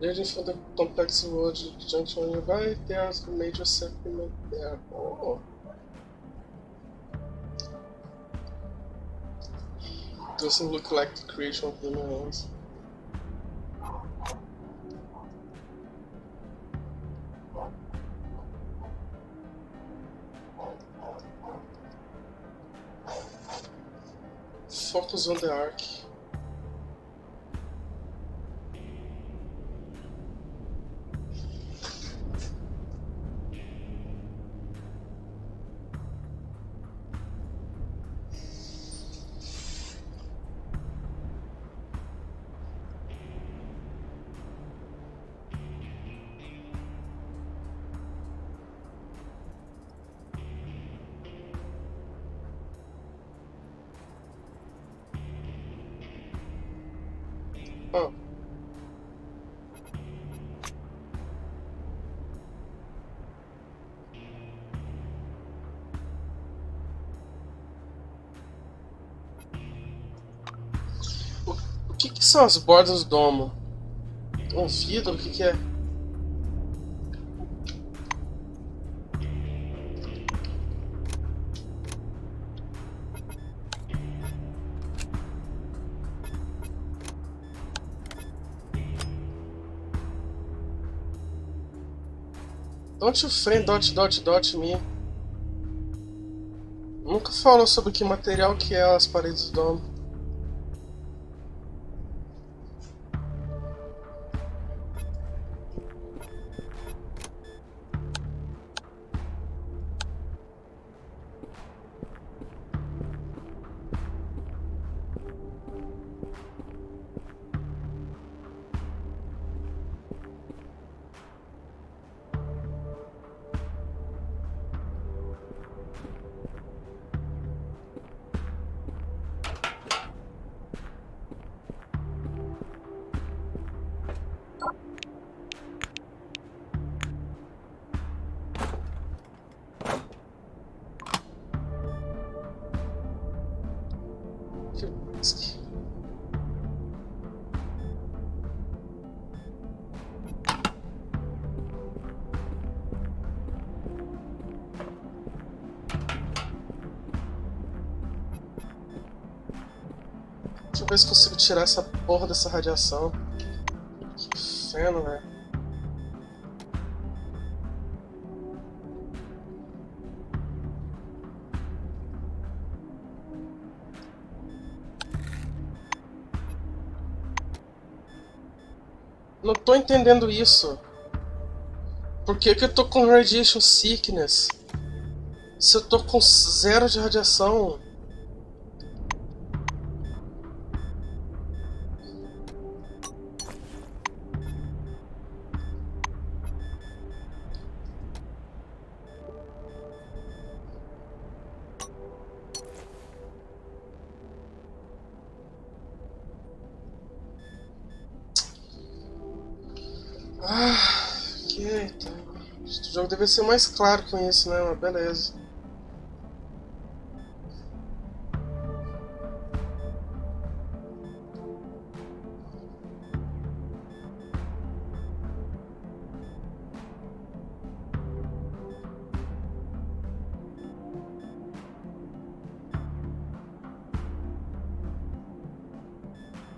Judging from the complex road junction nearby, there's a major settlement there. Oh. Doesn't look like the creation of human hands. Focus on the arc. Oh. O que são as bordas do domo? Um vidro? O que é? Don't you friend me. Nunca falou sobre que material que é as paredes do domo. Deixa eu ver se consigo tirar essa porra dessa radiação. Que inferno, velho. Não tô entendendo isso. Por que que eu tô com radiation sickness? Se eu tô com 0 de radiação. Ok, tá. O jogo deve ser mais claro com isso, né? Mas beleza.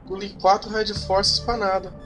Engoli 4 Red Forces pra nada.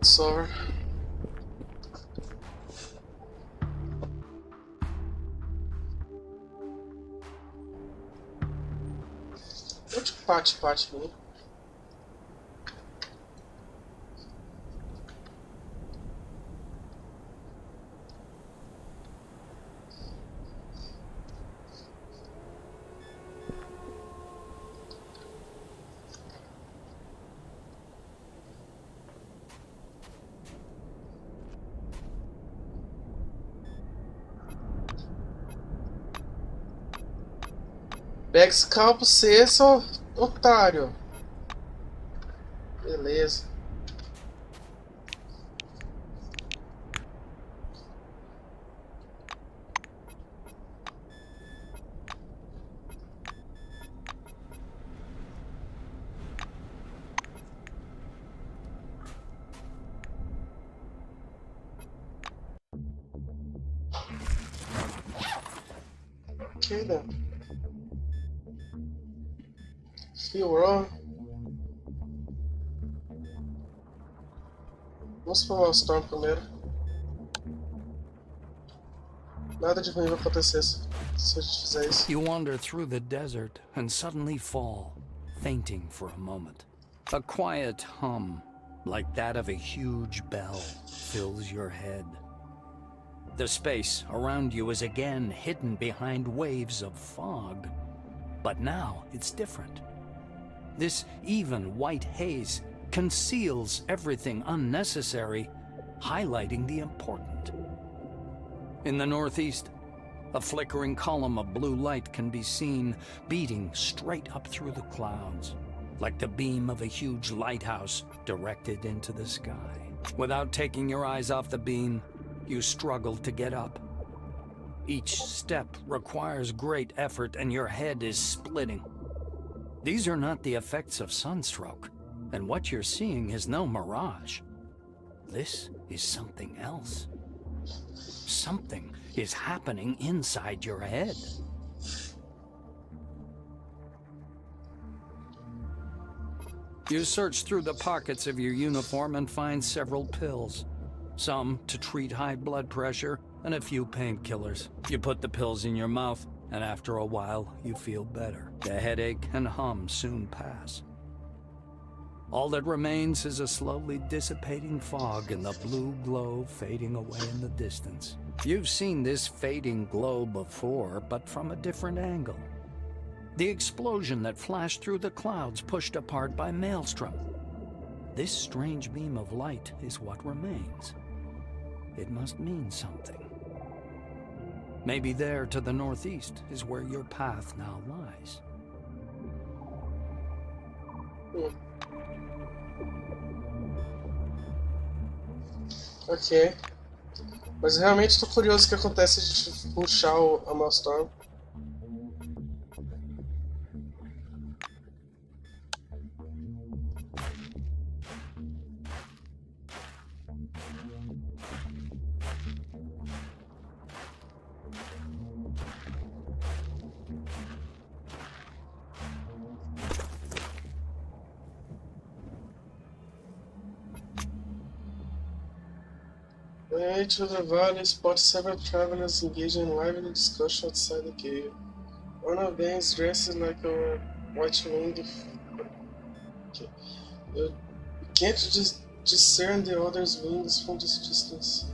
It's over. Which patch me? Pega esse carro pra você, seu otário. Beleza. Okay then. Feel wrong. Vamos falar o Storm primeiro. Nada de ruim vai acontecer se a gente fizer isso. You wander through the desert and suddenly fall, fainting for a moment. A quiet hum, like that of a huge bell, fills your head. The space around you is again hidden behind waves of fog. But now it's different. This even white haze conceals everything unnecessary, highlighting the important. In the northeast, a flickering column of blue light can be seen beating straight up through the clouds, like the beam of a huge lighthouse directed into the sky. Without taking your eyes off the beam, you struggle to get up. Each step requires great effort and your head is splitting. These are not the effects of sunstroke, and what you're seeing is no mirage. This is something else. Something is happening inside your head. You search through the pockets of your uniform and find several pills. Some to treat high blood pressure, and a few painkillers. You put the pills in your mouth, and after a while, you feel better. The headache and hum soon pass. All that remains is a slowly dissipating fog and the blue glow fading away in the distance. You've seen this fading glow before, but from a different angle. The explosion that flashed through the clouds pushed apart by Maelstrom. This strange beam of light is what remains. It must mean something. Maybe there to the northeast is where your path now lies. Ok. Mas realmente estou curioso o que acontece se a gente puxar a Maelstrom. To the valley, spot several travelers engaging in lively discussion outside the cave. One of them is dressed like a white-winged. Okay. You can't just discern the other's wings from this distance.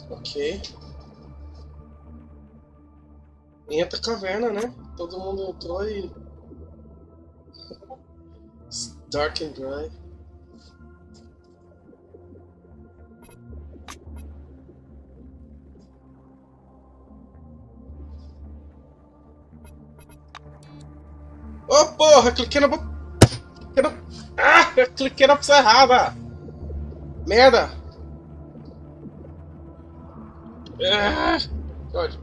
Ok. Entra a caverna, né? Todo mundo entrou e... It's dark and dry. porra! Cliquei na... Ah! Eu cliquei na opção errada! Merda! Ah, que ódio.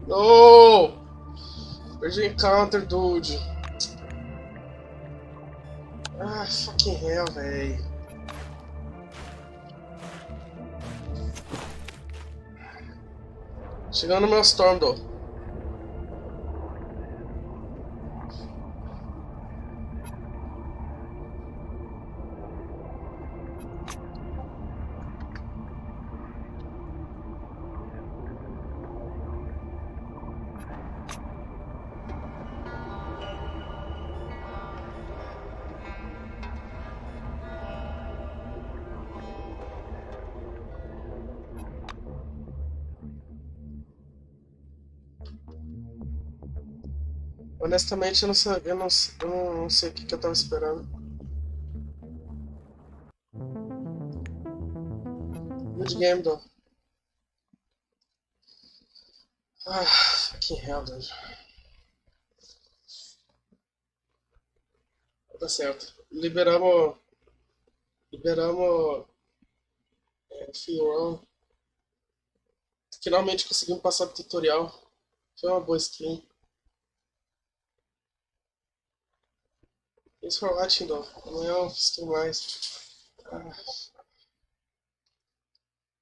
No! Perdi o encounter, dude. Ah, fucking hell, véi. Chegando no meu Storm, though. Honestamente, eu não sei o que eu tava esperando. Good game, though. Ah, fucking hell, dude. Tá certo. Liberamos free roll. Finalmente conseguimos passar do tutorial. Foi uma boa skin. Thanks for watching, though. Amanhã eu assisto mais. Ah.